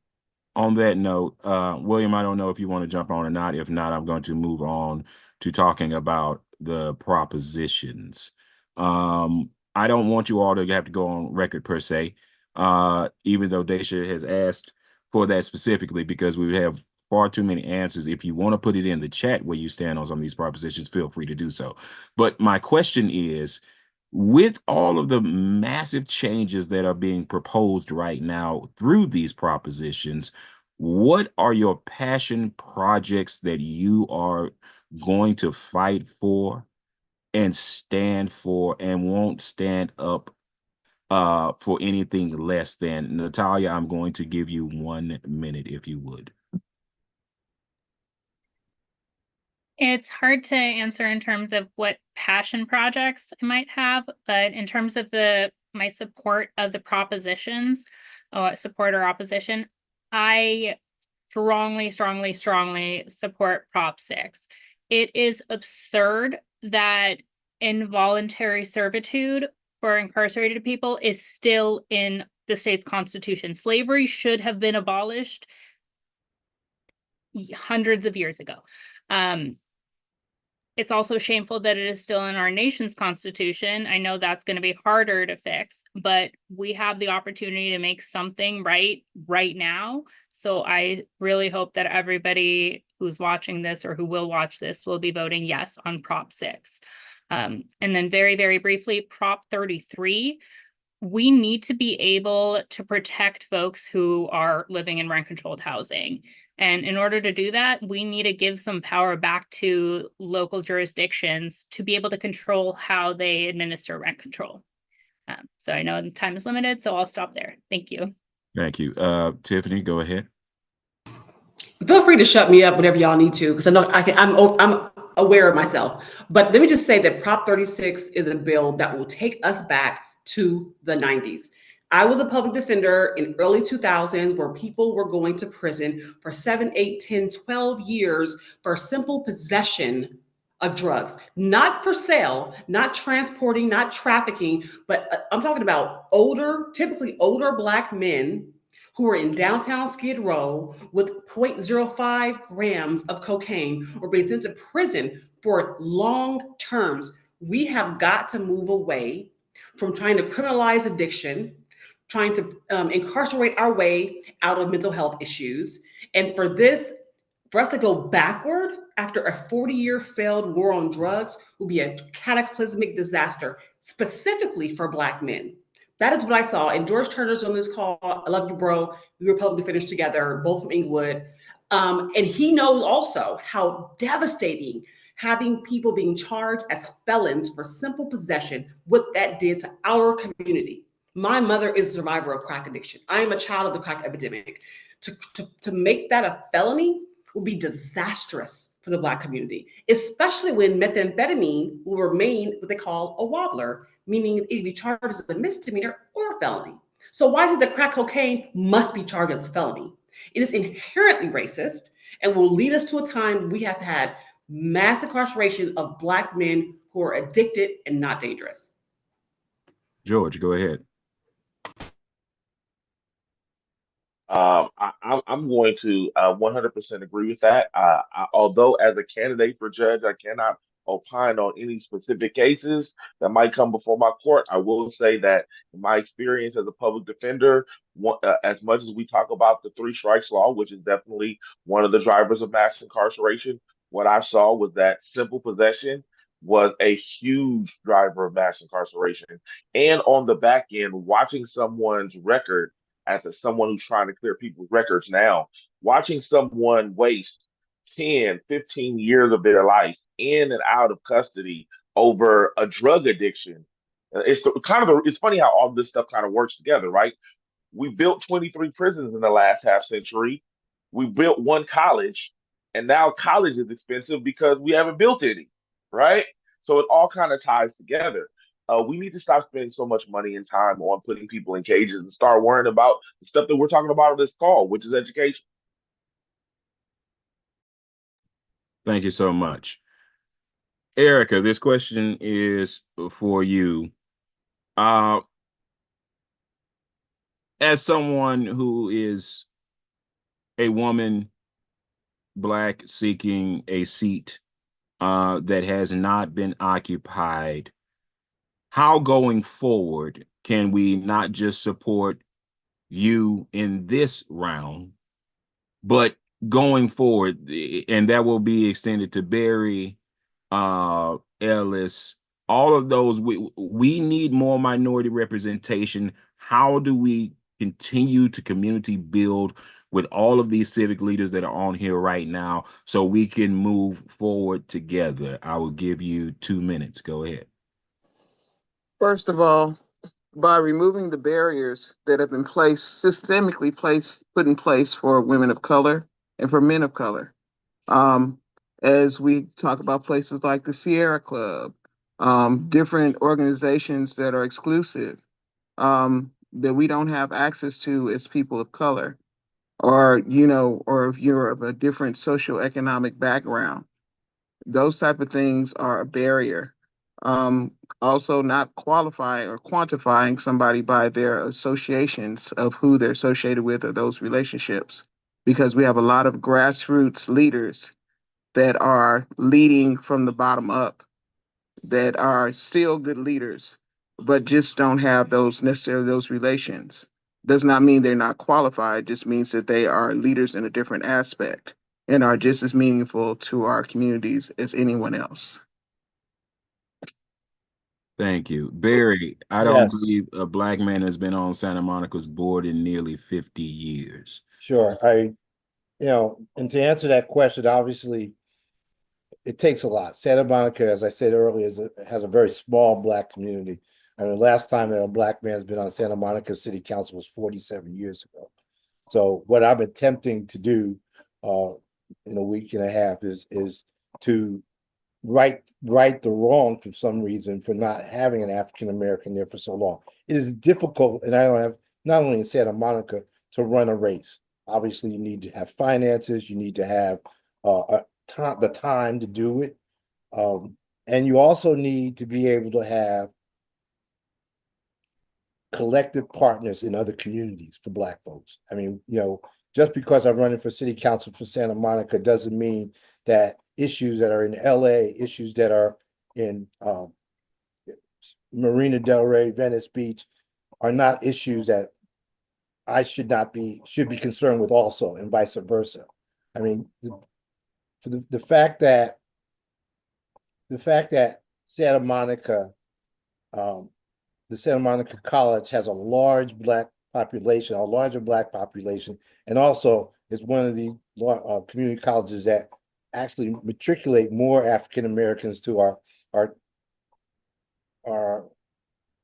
on that note, William, I don't know if you want to jump on or not. If not, I'm going to move on to talking about the propositions. I don't want you all to have to go on record per se, even though Daisha has asked for that specifically, because we would have far too many answers. If you want to put it in the chat where you stand on some of these propositions, feel free to do so. But my question is, with all of the massive changes that are being proposed right now through these propositions, what are your passion projects that you are going to fight for and stand for and won't stand up for anything less than? Natalia, I'm going to give you 1 minute if you would. It's hard to answer in terms of what passion projects I might have, but in terms of my support of the propositions, support or opposition, I strongly support Prop 6. It is absurd that involuntary servitude for incarcerated people is still in the state's constitution. Slavery should have been abolished hundreds of years ago. It's also shameful that it is still in our nation's constitution. I know that's going to be harder to fix, but we have the opportunity to make something right now. So I really hope that everybody who's watching this or who will watch this will be voting yes on Prop 6. And then very, very briefly, Prop 33. We need to be able to protect folks who are living in rent-controlled housing. And in order to do that, we need to give some power back to local jurisdictions to be able to control how they administer rent control. So I know the time is limited, so I'll stop there. Thank you. Thank you. Tiffany, go ahead. Feel free to shut me up whenever y'all need to, because I know I'm aware of myself. But let me just say that Prop 36 is a bill that will take us back to the 90s. I was a public defender in early 2000s where people were going to prison for 7, 8, 10, 12 years for simple possession of drugs, not for sale, not transporting, not trafficking, but I'm talking about typically older Black men who were in downtown Skid Row with 0.05 grams of cocaine were being sent to prison for long terms. We have got to move away from trying to criminalize addiction, trying to incarcerate our way out of mental health issues. And for us to go backward after a 40-year failed war on drugs will be a cataclysmic disaster, specifically for Black men. That is what I saw. And George Turner's on this call. I love you, bro. We were public defenders together, both from Inglewood. And he knows also how devastating having people being charged as felons for simple possession, what that did to our community. My mother is a survivor of crack addiction. I am a child of the crack epidemic. To make that a felony will be disastrous for the Black community, especially when methamphetamine will remain what they call a wobbler, meaning it will be charged as a misdemeanor or a felony. So why is it that crack cocaine must be charged as a felony? It is inherently racist and will lead us to a time we have had mass incarceration of Black men who are addicted and not dangerous. George, go ahead. I'm going to 100% agree with that. Although as a candidate for judge, I cannot opine on any specific cases that might come before my court. I will say that in my experience as a public defender, as much as we talk about the three strikes law, which is definitely one of the drivers of mass incarceration, what I saw was that simple possession was a huge driver of mass incarceration. And on the back end, watching someone's record someone who's trying to clear people's records now, watching someone waste 10, 15 years of their life in and out of custody over a drug addiction. It's funny how all this stuff kind of works together, right? We built 23 prisons in the last half century. We built one college, and now college is expensive because we haven't built any, right? So it all kind of ties together. We need to stop spending so much money and time on putting people in cages and start worrying about the stuff that we're talking about on this call, which is education. Thank you so much. Erica, this question is for you. As someone who is a woman, Black, seeking a seat that has not been occupied, how going forward can we not just support you in this round, but going forward, and that will be extended to Barry, Ellis, all of those. We need more minority representation. How do we continue to community build with all of these civic leaders that are on here right now so we can move forward together? I will give you 2 minutes. Go ahead. First of all, by removing the barriers that have been put in place for women of color and for men of color. As we talk about places like the Sierra Club, different organizations that are exclusive, that we don't have access to as people of color, or if you're of a different socioeconomic background. Those type of things are a barrier. Also, not qualifying or quantifying somebody by their associations of who they're associated with or those relationships, because we have a lot of grassroots leaders that are leading from the bottom up, that are still good leaders, but just don't have those relations. Does not mean they're not qualified, just means that they are leaders in a different aspect and are just as meaningful to our communities as anyone else. Thank you. Barry, I don't Yes, believe a Black man has been on Santa Monica's board in nearly 50 years. sure. And to answer that question, obviously, it takes a lot. Santa Monica, as I said earlier, has a very small Black community. I mean, the last time that a Black man has been on Santa Monica City Council was 47 years ago. So what I'm attempting to do in a week and a half is to right the wrong for some reason for not having an African American there for so long. It is difficult, and I don't have, not only in Santa Monica, to run a race. Obviously, you need to have finances, you need to have the time to do it. And you also need to be able to have collective partners in other communities for Black folks. I mean, just because I'm running for city council for Santa Monica doesn't mean that issues that are in LA, issues that are in Marina Del Rey, Venice Beach, are not issues that I should be concerned with also, and vice versa. I mean, for the fact that Santa Monica, the Santa Monica College has a larger Black population, and also is one of the community colleges that actually matriculate more African Americans to our our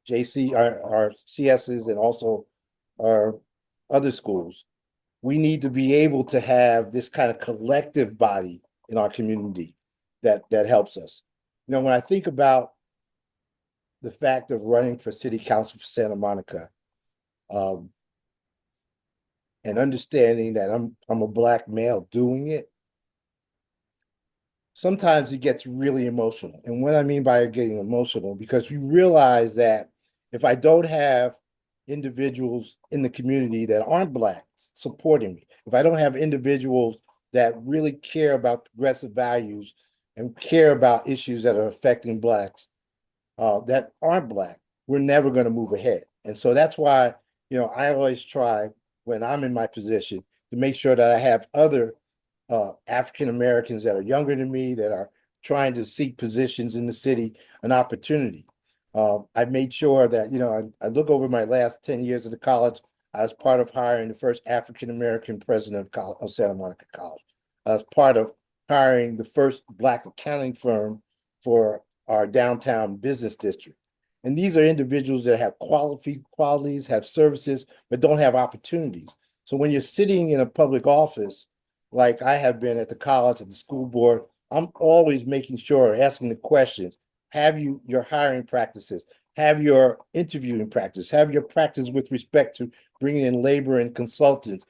JC, our CSs, and also our other schools. We need to be able to have this kind of collective body in our community that helps us. You know, when I think about the fact of running for city council for Santa Monica, and understanding that I'm a Black male doing it, sometimes it gets really emotional. And what I mean by getting emotional, because you realize that if I don't have individuals in the community that aren't Black supporting me, if I don't have individuals that really care about progressive values and care about issues that are affecting Blacks, that aren't Black, we're never going to move ahead. And so that's why, you know, I always try when I'm in my position to make sure that I have other African Americans that are younger than me, that are trying to seek positions in the city, an opportunity. I've made sure that, you know, I look over my last 10 years of the college. I was part of hiring the first African American president of Santa Monica College. I was part of hiring the first Black accounting firm for our downtown business district. And these are individuals that have qualities, have services, but don't have opportunities. So when you're sitting in a public office, like I have been at the college, at the school board, I'm always making sure, asking the questions, have you your hiring practices, have your interviewing practice, have your practice with respect to bringing in labor and consultants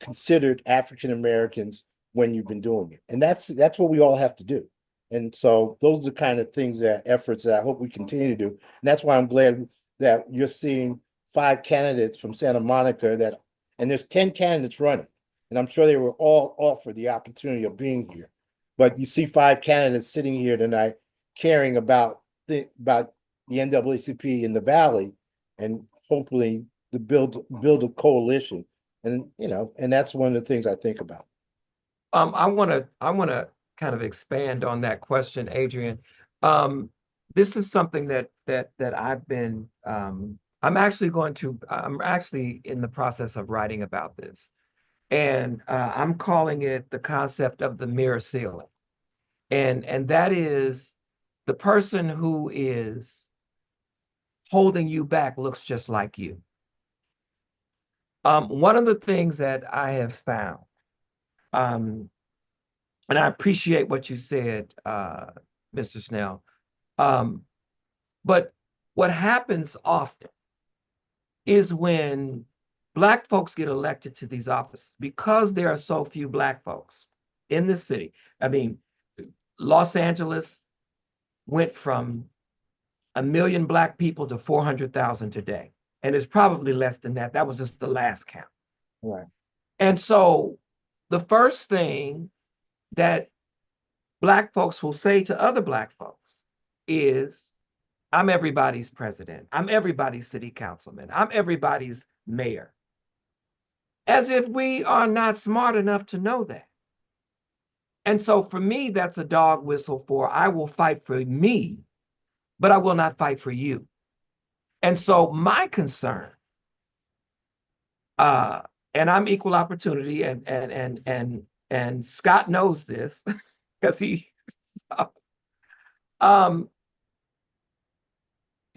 considered African Americans when you've been doing it. And that's what we all have to do. And so those are the kind of things, that efforts that I hope we continue to do. And that's why I'm glad that you're seeing 5 candidates from Santa Monica and there's 10 candidates running. And I'm sure they were all offered the opportunity of being here. But you see 5 candidates sitting here tonight caring about the NAACP in the Valley, and hopefully to build a coalition. And, you know, and that's one of the things I think about. I want to kind of expand on that question, Adrian. This is something that I've been I'm actually in the process of writing about this. And I'm calling it the concept of the mirror ceiling. And that is, the person who is holding you back looks just like you. One of the things that I have found, and I appreciate what you said, Mr. Snell, but what happens often is when Black folks get elected to these offices, because there are so few Black folks in the city. I mean, Los Angeles went from 1 million Black people to 400,000 today. And it's probably less than that. That was just the last count. Right. And so the first thing that Black folks will say to other Black folks is, I'm everybody's president. I'm everybody's city councilman. I'm everybody's mayor. As if we are not smart enough to know that. And so for me, that's a dog whistle for, I will fight for me, but I will not fight for you. And so my concern, and I'm equal opportunity, and Scott knows this because you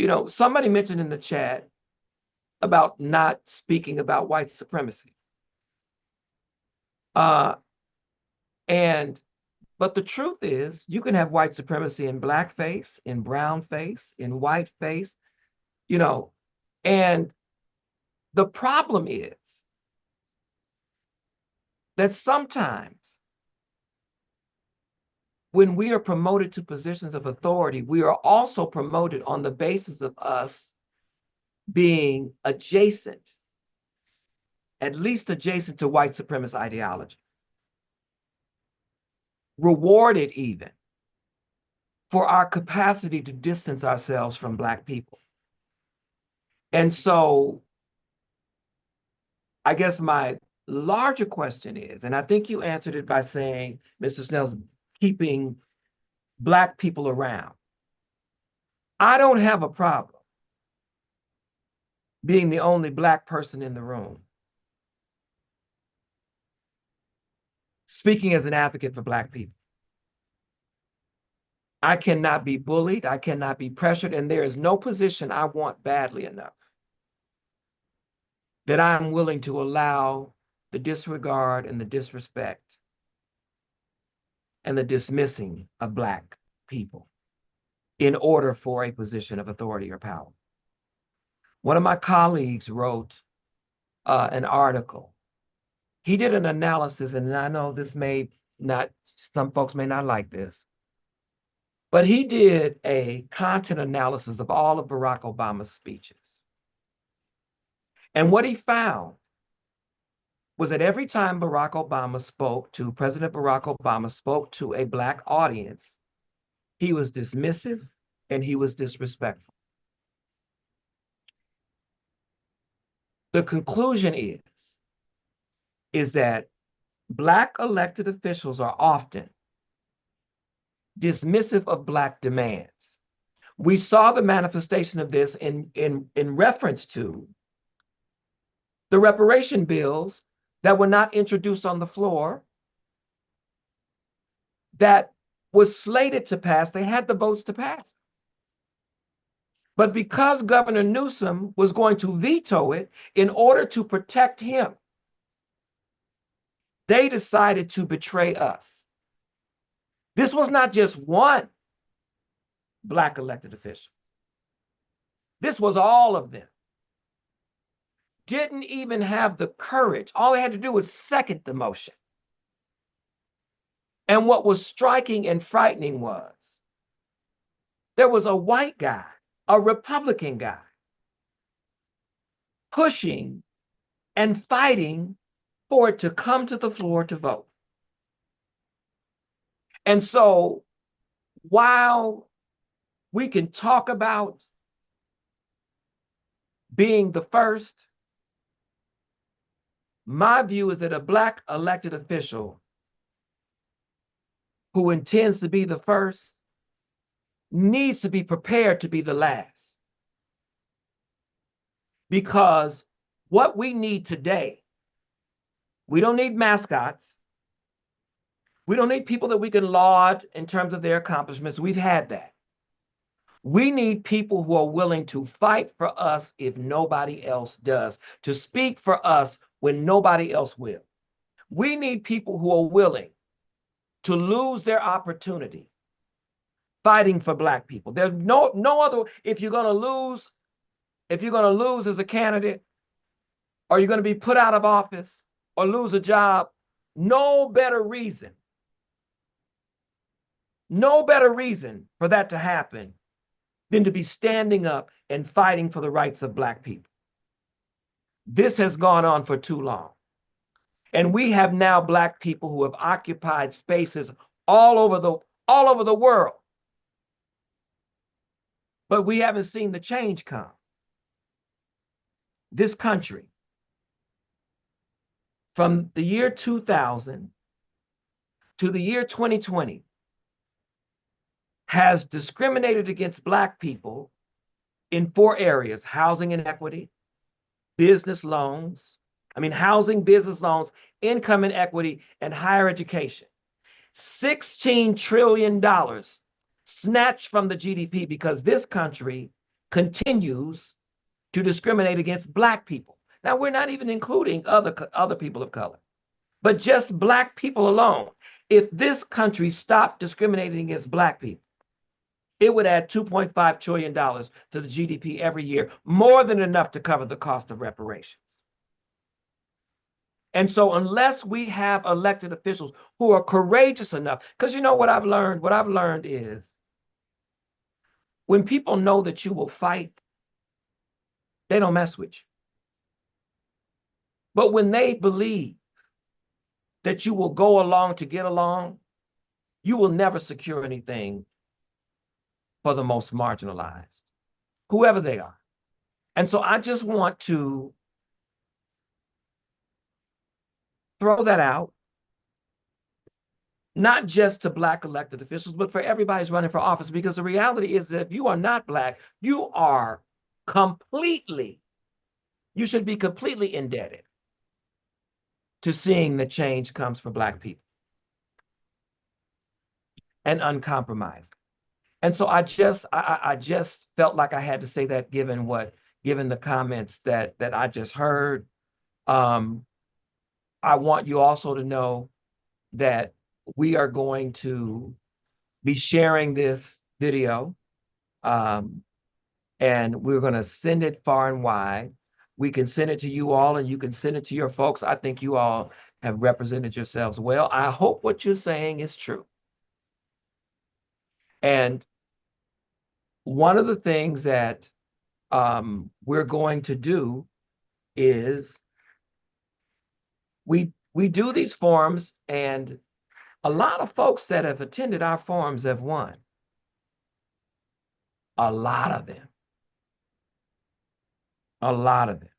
know, somebody mentioned in the chat about not speaking about white supremacy. But the truth is, you can have white supremacy in blackface, in brown face, in white face, you know, and the problem is that sometimes when we are promoted to positions of authority, we are also promoted on the basis of us being adjacent, at least adjacent to white supremacist ideology, rewarded even for our capacity to distance ourselves from Black people. And so I guess my larger question is, and I think you answered it by saying, Mr. Snell's keeping Black people around. I don't have a problem being the only Black person in the room. speaking as an advocate for Black people. I cannot be bullied. I cannot be pressured. And there is no position I want badly enough that I'm willing to allow the disregard and the disrespect and the dismissing of Black people in order for a position of authority or power. One of my colleagues wrote an article. He did an analysis, and I know this may not, some folks may not like this, but he did a content analysis of all of Barack Obama's speeches. And what he found was that every time President Barack Obama spoke to a Black audience, he was dismissive and he was disrespectful. The conclusion is that Black elected officials are often dismissive of Black demands. We saw the manifestation of this in reference to the reparation bills that were not introduced on the floor that was slated to pass. They had the votes to pass. But because Governor Newsom was going to veto it in order to protect him, they decided to betray us. This was not just one Black elected official. This was all of them. Didn't even have the courage. All they had to do was second the motion. And what was striking and frightening was there was a white guy, a Republican guy, pushing and fighting for it to come to the floor to vote. And so while we can talk about being the first, my view is that a Black elected official who intends to be the first needs to be prepared to be the last. Because what we need today, we don't need mascots. We don't need people that we can laud in terms of their accomplishments. We've had that. We need people who are willing to fight for us if nobody else does, to speak for us when nobody else will. We need people who are willing to lose their opportunity fighting for Black people. There's no other, if you're going to lose as a candidate, or you're going to be put out of office or lose a job, no better reason for that to happen than to be standing up and fighting for the rights of Black people. This has gone on for too long. And we have now Black people who have occupied spaces all over the world. But we haven't seen the change come. This country, from the year 2000 to the year 2020, has discriminated against Black people in 4 areas: housing inequity, housing, business loans, income inequity, and higher education. $16 trillion snatched from the GDP because this country continues to discriminate against Black people. Now, we're not even including other people of color, but just Black people alone. If this country stopped discriminating against Black people, it would add $2.5 trillion to the GDP every year, more than enough to cover the cost of reparations. And so unless we have elected officials who are courageous enough, because you know what I've learned? What I've learned is when people know that you will fight, they don't mess with you. But when they believe that you will go along to get along, you will never secure anything for the most marginalized, whoever they are. And so I just want to throw that out, not just to Black elected officials, but for everybody who's running for office, because the reality is that if you are not Black, you should be completely indebted to seeing the change comes for Black people. and uncompromising. And so I just felt like I had to say that given the comments that I just heard. I want you also to know that we are going to be sharing this video, and we're going to send it far and wide. We can send it to you all, and you can send it to your folks. I think you all have represented yourselves well. I hope what you're saying is true. And one of the things that we're going to do is we do these forums, and a lot of folks that have attended our forums have won. A lot of them. A lot of them.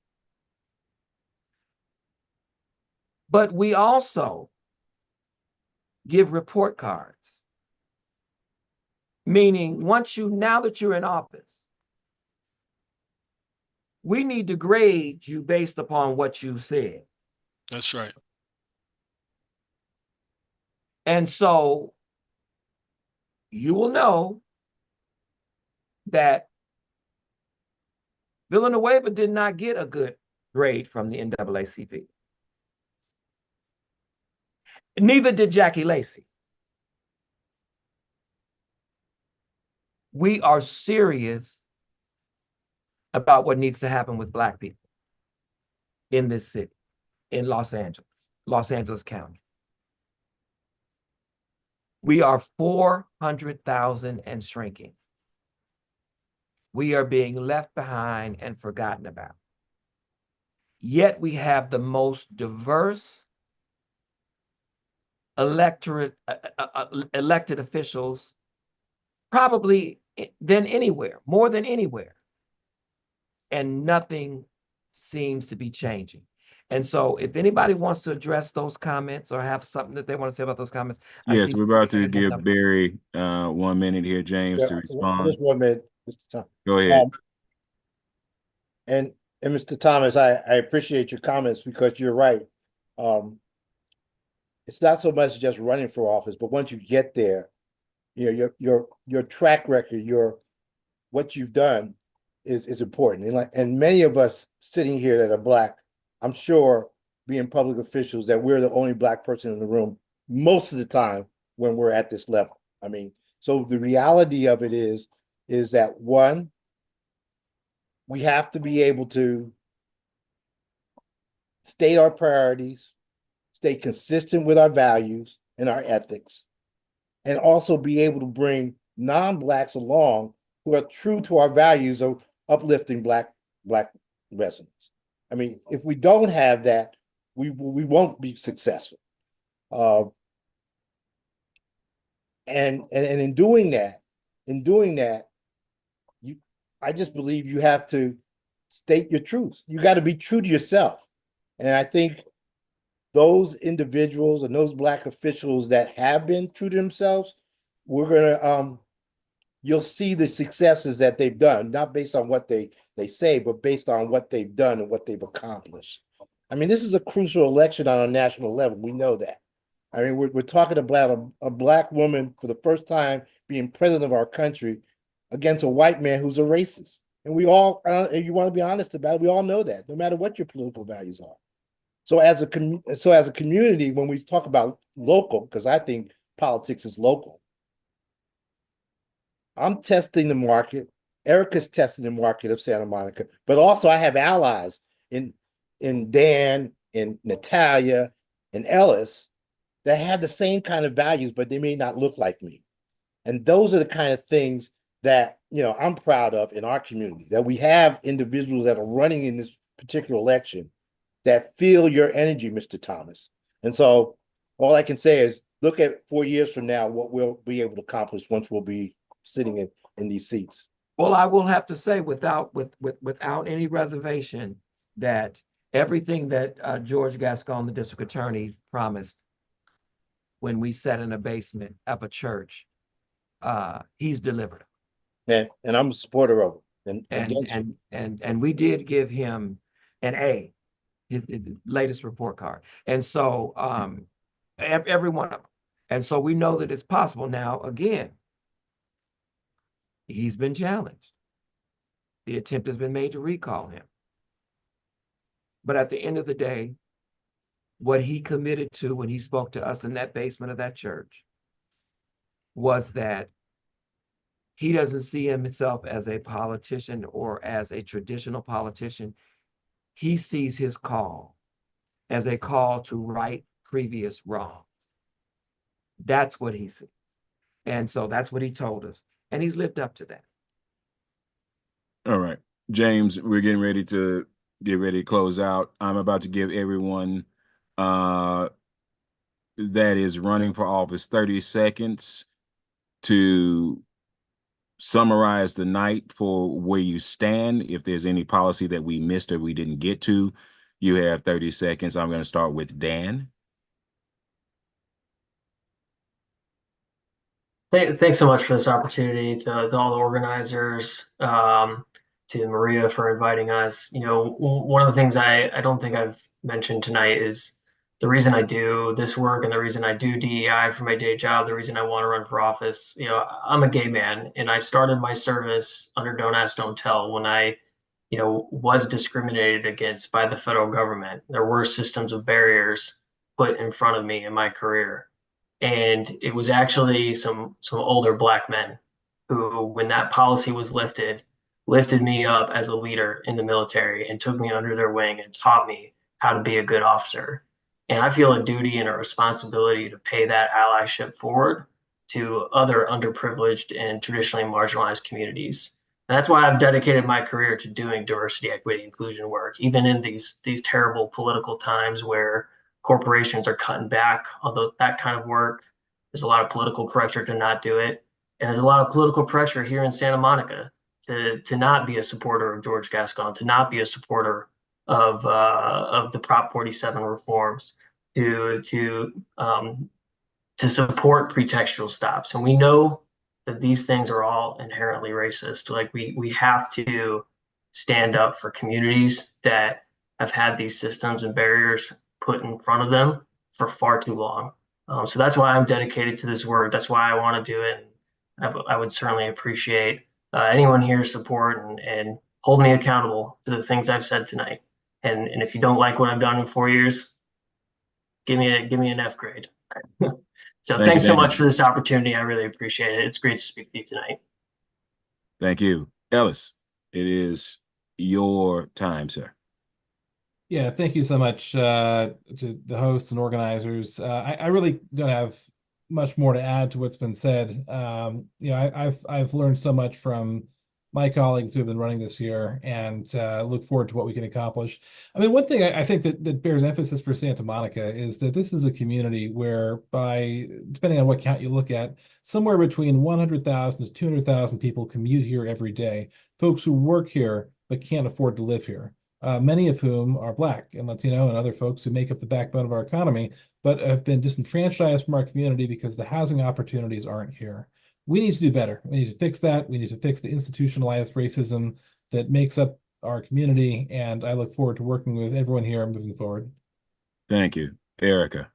But we also give report cards, meaning now that you're in office, we need to grade you based upon what you said. That's right. And so you will know that Villanueva did not get a good grade from the NAACP. Neither did Jackie Lacey. We are serious about what needs to happen with Black people in this city, in Los Angeles County. We are 400,000 and shrinking. We are being left behind and forgotten about. Yet we have the most diverse elected officials probably more than anywhere. And nothing seems to be changing. And so if anybody wants to address those comments or have something that they want to say about those comments, Yes, we're about to give Barry 1 minute here, James, Yeah, to respond. just 1 minute, Mr. Thomas. Go ahead. And Mr. Thomas, I appreciate your comments because you're right. It's not so much just running for office, but once you get there, you know, your track record, what you've done is important. And many of us sitting here that are Black, I'm sure being public officials, that we're the only Black person in the room most of the time when we're at this level. I mean, so the reality of it is that one, we have to be able to state our priorities, stay consistent with our values and our ethics, and also be able to bring non-Blacks along who are true to our values of uplifting Black residents. I mean, if we don't have that, we won't be successful. And in doing that, I just believe you have to state your truth. You got to be true to yourself. And I think those individuals and those Black officials that have been true to themselves, you'll see the successes that they've done, not based on what they say, but based on what they've done and what they've accomplished. I mean, this is a crucial election on a national level. We know that. I mean, we're talking about a Black woman for the first time being president of our country against a white man who's a racist. And we all, if you want to be honest about it, we all know that, no matter what your political values are. So as a community, when we talk about local, because I think politics is local, I'm testing the market. Erica's testing the market of Santa Monica, but also I have allies in Dan, in Natalia, and Ellis that have the same kind of values, but they may not look like me. And those are the kind of things that, I'm proud of in our community, that we have individuals that are running in this particular election that feel your energy, Mr. Thomas. And so all I can say is look at 4 years from now, what we'll be able to accomplish once we'll be sitting in these seats. Well, I will have to say without any reservation that everything that George Gascon, the district attorney, promised when we sat in a basement of a church, he's delivered. And I'm a supporter of it. And we did give him an A, his latest report card. And so every one of them. And so we know that it's possible. Now, again, he's been challenged. The attempt has been made to recall him. But at the end of the day, what he committed to when he spoke to us in that basement of that church was that he doesn't see himself as a politician or as a traditional politician. He sees his call as a call to right previous wrongs. That's what he sees. And so that's what he told us. And he's lived up to that. All right. James, we're getting ready to close out. I'm about to give everyone that is running for office 30 seconds to summarize the night for where you stand. If there's any policy that we missed or we didn't get to, you have 30 seconds. I'm going to start with Dan. Thanks so much for this opportunity to all the organizers, to Maria for inviting us. You know, one of the things I don't think I've mentioned tonight is the reason I do this work and the reason I do DEI for my day job, the reason I want to run for office. You know, I'm a gay man and I started my service under Don't Ask, Don't Tell when I, you know, was discriminated against by the federal government. There were systems of barriers put in front of me in my career. And it was actually some older Black men who, when that policy was lifted, lifted me up as a leader in the military and took me under their wing and taught me how to be a good officer. And I feel a duty and a responsibility to pay that allyship forward to other underprivileged and traditionally marginalized communities. And that's why I've dedicated my career to doing diversity, equity, inclusion work, even in these terrible political times where corporations are cutting back on that kind of work. There's a lot of political pressure to not do it. And there's a lot of political pressure here in Santa Monica to not be a supporter of George Gascon, to not be a supporter of the Prop 47 reforms, to support pretextual stops. And we know that these things are all inherently racist. Like we have to stand up for communities that have had these systems and barriers put in front of them for far too long. So that's why I'm dedicated to this work. That's why I want to do it. I would certainly appreciate anyone here's support and hold me accountable to the things I've said tonight. And if you don't like what I've done in 4 years, give me an F grade. So Thank you, thanks so Dan. much for this opportunity. I really appreciate it. It's great to speak to you tonight. Thank you. Ellis, it is your time, sir. Yeah, thank you so much to the hosts and organizers. I really don't have much more to add to what's been said. You know, I've learned so much from my colleagues who have been running this year, and look forward to what we can accomplish. I mean, one thing I think that bears emphasis for Santa Monica is that this is a community where, depending on what count you look at, somewhere between 100,000 to 200,000 people commute here every day. Folks who work here but can't afford to live here. Many of whom are Black and Latino and other folks who make up the backbone of our economy, but have been disenfranchised from our community because the housing opportunities aren't here. We need to do better. We need to fix that. We need to fix the institutionalized racism that makes up our community, and I look forward to working with everyone here moving forward. Thank you. Erica.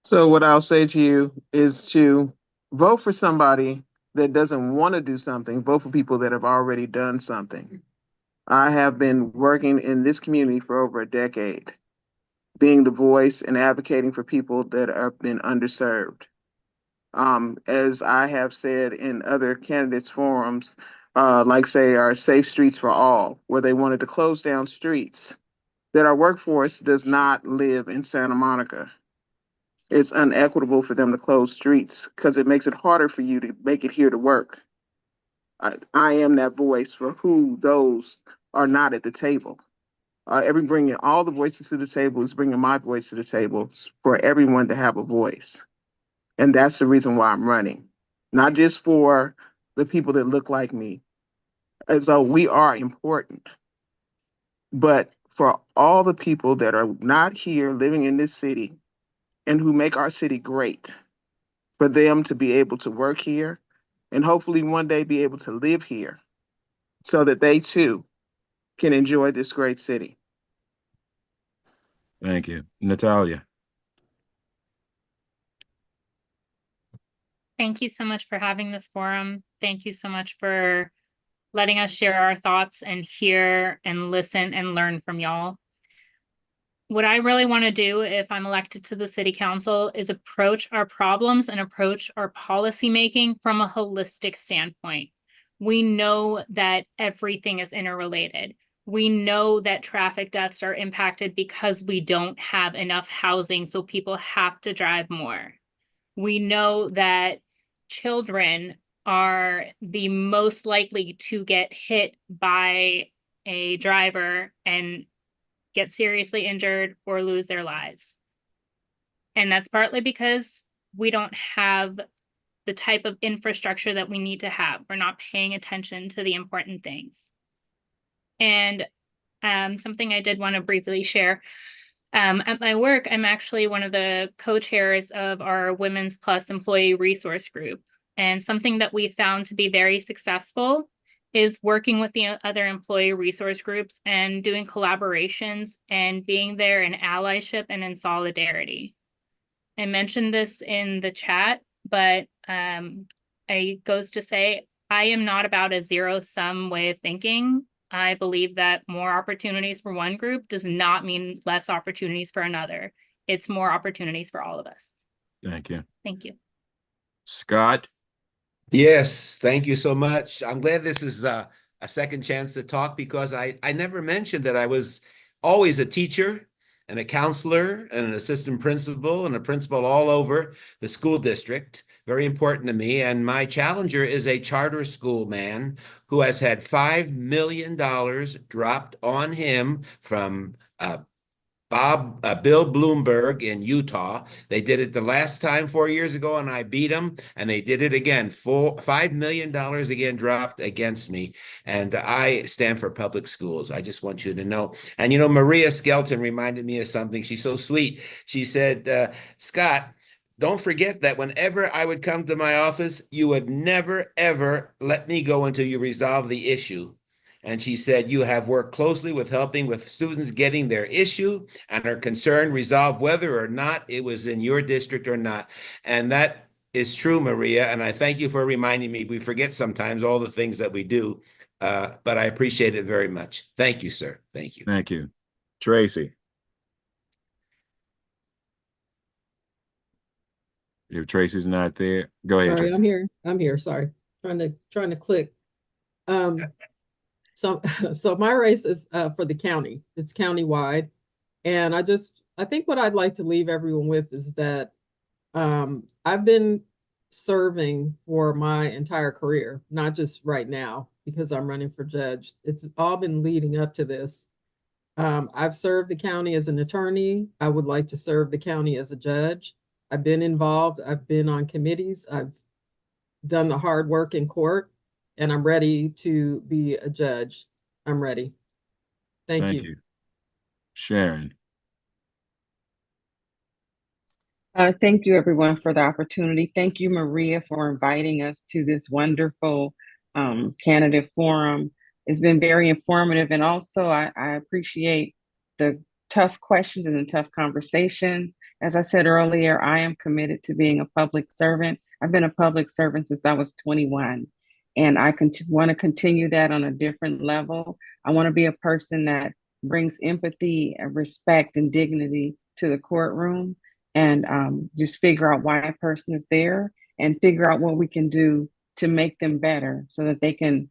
So what I'll say to you is to vote for somebody that doesn't want to do something, vote for people that have already done something. I have been working in this community for over a decade, being the voice and advocating for people that have been underserved. As I have said in other candidates forums, like say our Safe Streets for All, where they wanted to close down streets, that our workforce does not live in Santa Monica. It's unequitable for them to close streets because it makes it harder for you to make it here to work. I am that voice for who those are not at the table. Bringing all the voices to the table is bringing my voice to the table for everyone to have a voice. And that's the reason why I'm running, not just for the people that look like me, as though we are important, but for all the people that are not here living in this city and who make our city great, for them to be able to work here and hopefully one day be able to live here so that they too can enjoy this great city. Thank you. Natalia. Thank you so much for having this forum. Thank you so much for letting us share our thoughts and hear and listen and learn from y'all. What I really want to do if I'm elected to the city council is approach our problems and approach our policy making from a holistic standpoint. We know that everything is interrelated. We know that traffic deaths are impacted because we don't have enough housing, so people have to drive more. We know that children are the most likely to get hit by a driver and get seriously injured or lose their lives. And that's partly because we don't have the type of infrastructure that we need to have. We're not paying attention to the important things. And something I did want to briefly share. At my work, I'm actually one of the co-chairs of our Women's Plus Employee Resource Group. And something that we found to be very successful is working with the other employee resource groups and doing collaborations and being there in allyship and in solidarity. I mentioned this in the chat, but it goes to say, I am not about a zero-sum way of thinking. I believe that more opportunities for one group does not mean less opportunities for another. It's more opportunities for all of us. Thank you. Thank you. Scott? Yes, thank you so much. I'm glad this is a second chance to talk because I never mentioned that I was always a teacher and a counselor and an assistant principal and a principal all over the school district. Very important to me. And my challenger is a charter school man who has had $5 million dropped on him from Bill Bloomberg in Utah. They did it the last time 4 years ago, and I beat them. And they did it again. $5 million again dropped against me. And I stand for public schools. I just want you to know. And you know, Maria Skelton reminded me of something. She's so sweet. She said, Scott, don't forget that whenever I would come to my office, you would never, ever let me go until you resolve the issue. And she said, you have worked closely with helping with students getting their issue and are concerned resolve whether or not it was in your district or not. And that is true, Maria. And I thank you for reminding me. We forget sometimes all the things that we do, but I appreciate it very much. Thank you, sir. Thank you. Thank you. Tracy? If Tracy's not there, go ahead, Sorry, Tracy. I'm here. I'm here. Sorry. Trying to click. So my race is for the county. It's countywide. And I think what I'd like to leave everyone with is that I've been serving for my entire career, not just right now because I'm running for judge. It's all been leading up to this. I've served the county as an attorney. I would like to serve the county as a judge. I've been involved. I've been on committees. I've done the hard work in court, and I'm ready to be a judge. I'm ready. Thank you. Sharon? Thank you, everyone, for the opportunity. Thank you, Maria, for inviting us to this wonderful candidate forum. It's been very informative. And also, I appreciate the tough questions and the tough conversations. As I said earlier, I am committed to being a public servant. I've been a public servant since I was 21. And I want to continue that on a different level. I want to be a person that brings empathy and respect and dignity to the courtroom and just figure out why a person is there and figure out what we can do to make them better so that they can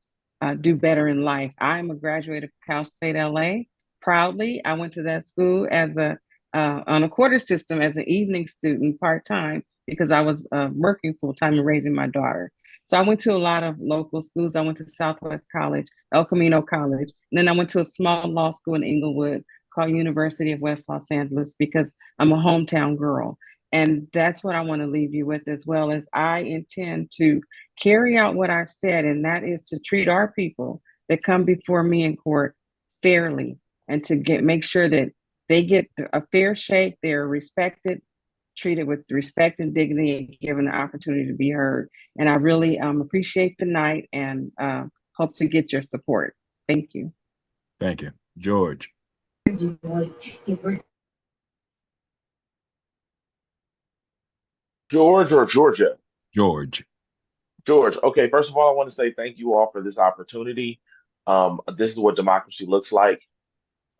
do better in life. I'm a graduate of Cal State LA. Proudly, I went to that school as on a quarter system as an evening student part-time because I was working full-time and raising my daughter. So I went to a lot of local schools. I went to Southwest College, El Camino College, and then I went to a small law school in Inglewood called University of West Los Angeles because I'm a hometown girl. And that's what I want to leave you with, as well as I intend to carry out what I've said, and that is to treat our people that come before me in court fairly and to make sure that they get a fair shake, they're respected, treated with respect and dignity, and given the opportunity to be heard. And I really appreciate the night and hope to get your support. Thank you. Thank you. George? George or Georgia? George. George, okay, first of all, I want to say thank you all for this opportunity. This is what democracy looks like.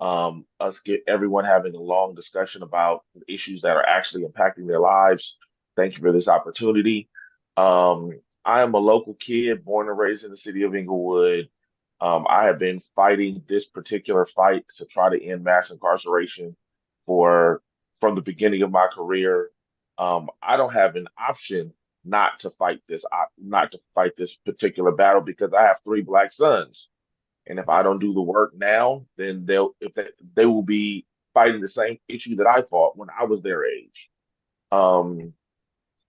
Us get everyone having a long discussion about issues that are actually impacting their lives. Thank you for this opportunity. Um, I am a local kid, born and raised in the city of Inglewood. I have been fighting this particular fight to try to end mass incarceration for from the beginning of my career. I don't have an option not to fight this particular battle because I have three black sons. And if I don't do the work now, then they will be fighting the same issue that I fought when I was their age. Um,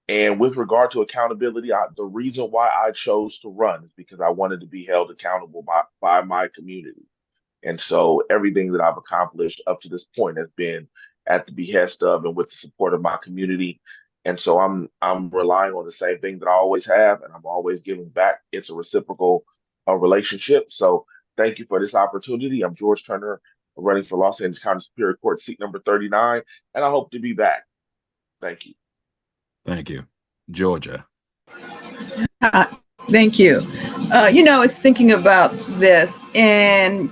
and with regard to accountability, the reason why I chose to run is because I wanted to be held accountable by my community. And so everything that I've accomplished up to this point has been at the behest of and with the support of my community. And so I'm relying on the same thing that I always have, and I'm always giving back. It's a reciprocal relationship. So thank you for this opportunity. I'm George Turner, running for Los Angeles County Superior Court, seat number 39, and I hope to be back. Thank you. Thank you. Georgia. Thank you. I was thinking about this, and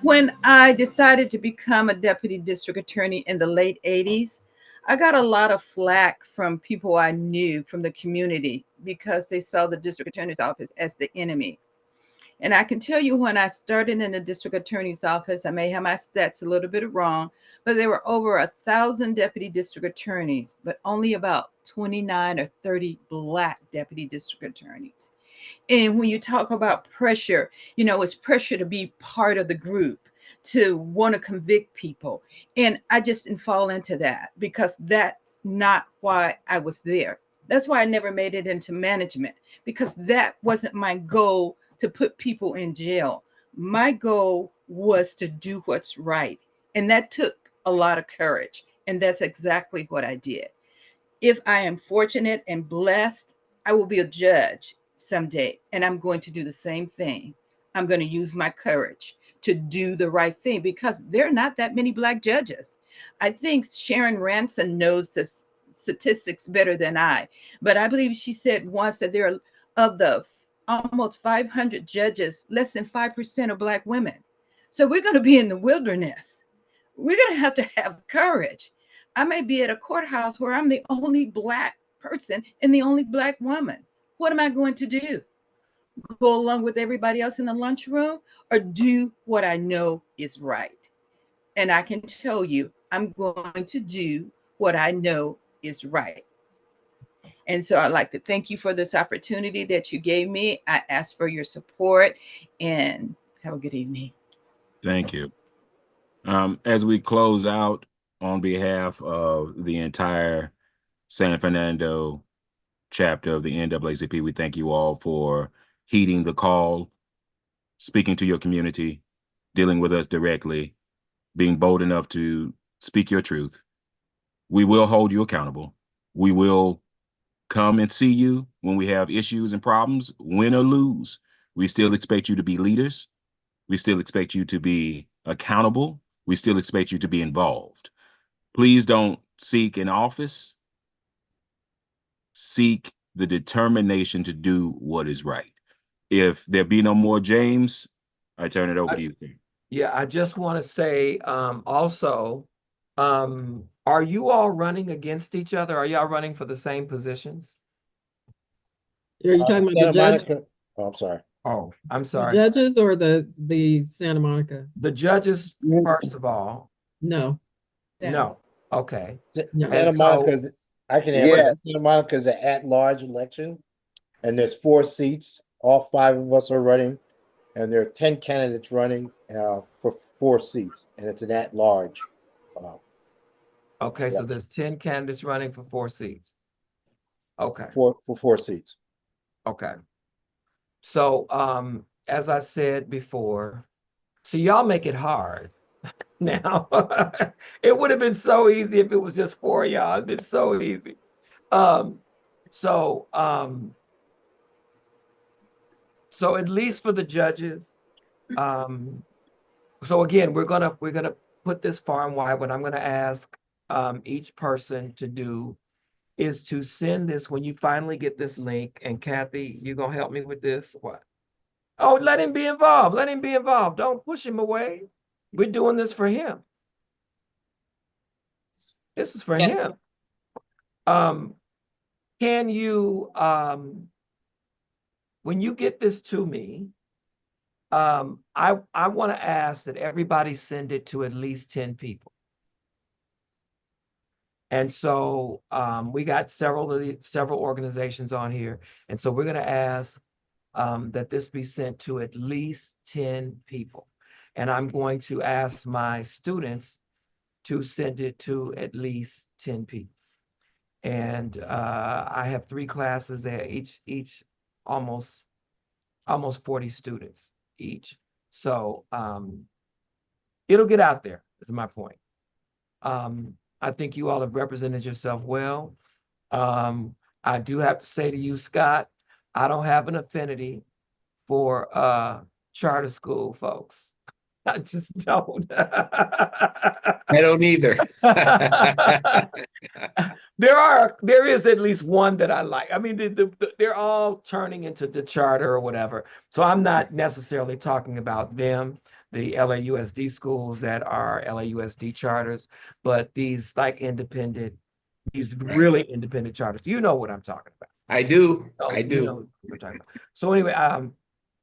when I decided to become a deputy district attorney in the late 80s, I got a lot of flack from people I knew from the community because they saw the district attorney's office as the enemy. And I can tell you when I started in the district attorney's office, I may have my stats a little bit wrong, but there were over 1,000 deputy district attorneys, but only about 29 or 30 Black deputy district attorneys. And when you talk about pressure, it's pressure to be part of the group, to want to convict people. And I just didn't fall into that because that's not why I was there. That's why I never made it into management, because that wasn't my goal, to put people in jail. My goal was to do what's right. And that took a lot of courage. And that's exactly what I did. If I am fortunate and blessed, I will be a judge someday, and I'm going to do the same thing. I'm going to use my courage to do the right thing because there are not that many Black judges. I think Sharon Ransom knows the statistics better than I, but I believe she said once that there are, of the almost 500 judges, less than 5% are Black women. So we're going to be in the wilderness. We're going to have courage. I may be at a courthouse where I'm the only Black person and the only Black woman. What am I going to do? Go along with everybody else in the lunchroom or do what I know is right? And I can tell you, I'm going to do what I know is right. And so I'd like to thank you for this opportunity that you gave me. I ask for your support and have a good evening. Thank you. As we close out, on behalf of the entire San Fernando chapter of the NAACP, we thank you all for heeding the call, speaking to your community, dealing with us directly, being bold enough to speak your truth. We will hold you accountable. We will come and see you when we have issues and problems, win or lose. We still expect you to be leaders. We still expect you to be accountable. We still expect you to be involved. Please don't seek an office. Seek the determination to do what is right. If there be no more, James, I turn it over to you. Yeah, I just want to say also, are you all running against each other? Are y'all running for the same positions? Are you talking about the judge? Oh, I'm sorry. Oh, I'm The sorry. judges or the Santa Monica? The judges, first of all. No. No. Okay. No. Santa Monica's, I can answer that. Yes. Santa Monica's an at-large election, and there's 4 seats. All 5 of us are running, and there are 10 candidates running for 4 seats, and it's an at-large. Okay, so there's 10 candidates running for 4 seats. Okay. For 4 seats. Okay. So, as I said before, see, y'all make it hard. Now, it would have been so easy if it was just 4 of y'all. It'd been so easy. So at least for the judges, so again, we're gonna put this far and wide, but I'm gonna ask each person to do is to send this when you finally get this link. And Kathy, you gonna help me with this? What? Oh, let him be involved. Let him be involved. Don't push him away. We're doing this for him. This is for him. Can you, when you get this to me, I want to ask that everybody send it to at least 10 people. And so we got several organizations on here. And so we're going to ask that this be sent to at least 10 people. And I'm going to ask my students to send it to at least 10 people. And I have 3 classes there, each almost 40 students each. So it'll get out there, is my point. I think you all have represented yourself well. I do have to say to you, Scott, I don't have an affinity for charter school folks. I just don't. I don't either. There is at least one that I like. I mean, they're all turning into the charter or whatever. So I'm not necessarily talking about them, the LAUSD schools that are LAUSD charters, but these like independent, these really independent charters. You know what I'm talking about. I do. Oh, I do. you know what I'm talking about. So anyway,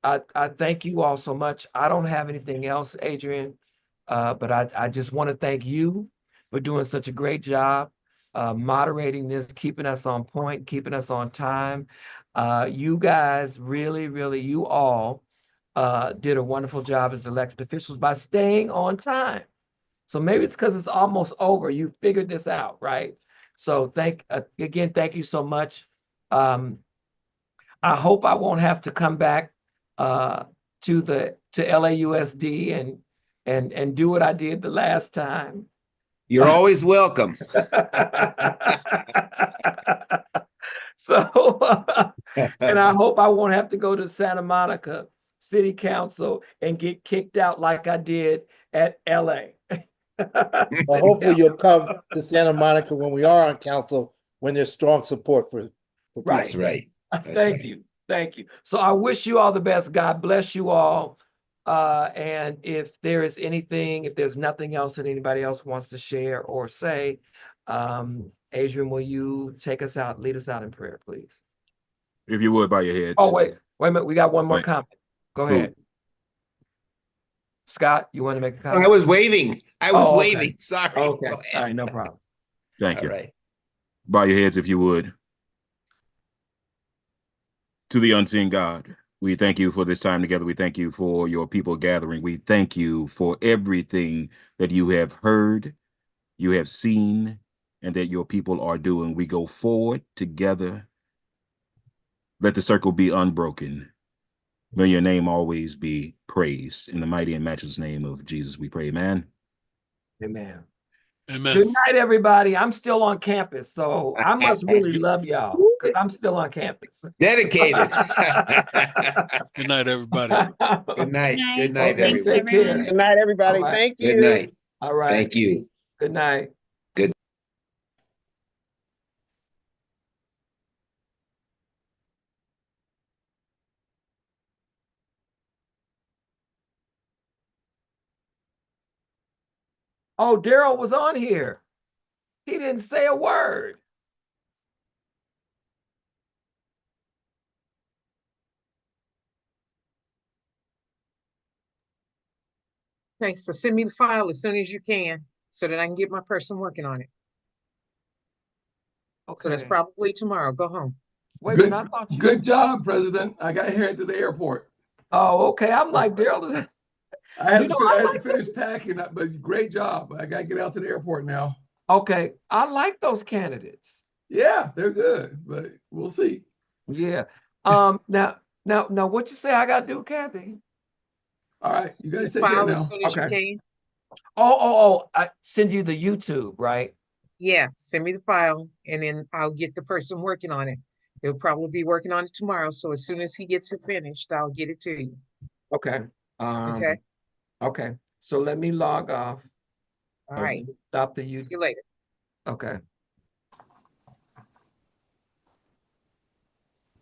I thank you all so much. I don't have anything else, Adrian, but I just want to thank you for doing such a great job moderating this, keeping us on point, keeping us on time. You guys really, you all did a wonderful job as elected officials by staying on time. So maybe it's because it's almost over. You figured this out, right? So again, thank you so much. I hope I won't have to come back to LAUSD and do what I did the last time. You're always welcome. So, and I hope I won't have to go to Santa Monica City Council and get kicked out like I did at LA. Well, hopefully you'll come to Santa Monica when we are on council, when there's strong support for people. That's right. That's Thank you. Thank you. So I wish you all the best. God bless you all. And if there is anything, if there's nothing else that anybody else wants to share or say, Adrian, will you take us out, lead us out in prayer, please? If you would, bow your heads. Oh, wait a minute. We got one more Wait. comment. Go ahead. Scott, you want to make a comment? I was waving. I was okay. waving. Sorry. Okay. Go ahead. All right. No problem. Thank you. All right. Bow your heads if you would. To the unseen God, we thank you for this time together. We thank you for your people gathering. We thank you for everything that you have heard, you have seen, and that your people are doing. We go forward together. Let the circle be unbroken. May your name always be praised. In the mighty and matchless name of Jesus, we pray, amen. Amen. Amen. Good night, everybody. I'm still on campus, so I must really love y'all because I'm still on campus. Dedicated. Good night, everybody. Good night. Good night, Okay, everyone. take care. Good night, everybody. All right. Thank Good you. night. All right. Thank you. Good night. Good. Oh, Daryl was on here. He didn't say a word. Okay, so send me the file as soon as you can so that I can get my person working on it. Okay. So that's probably tomorrow. Go home. Wait a minute, I thought you. Good job, President. I got here to the airport. Oh, okay. I'm like, Daryl. I had to finish packing up, but great job. I got to get out to the airport now. Okay, I like those candidates. Yeah, they're good, but we'll see. Yeah. Now, what you say I got to do, Kathy? All right, you guys take care File now. as soon as you can. I send you the YouTube, right? Yeah, send me the file and then I'll get the person working on it. He'll probably be working on it tomorrow. So as soon as he gets it finished, I'll get it to you. Okay. Okay. Okay. So let me log off. All right. Stop the YouTube. See you later. Okay.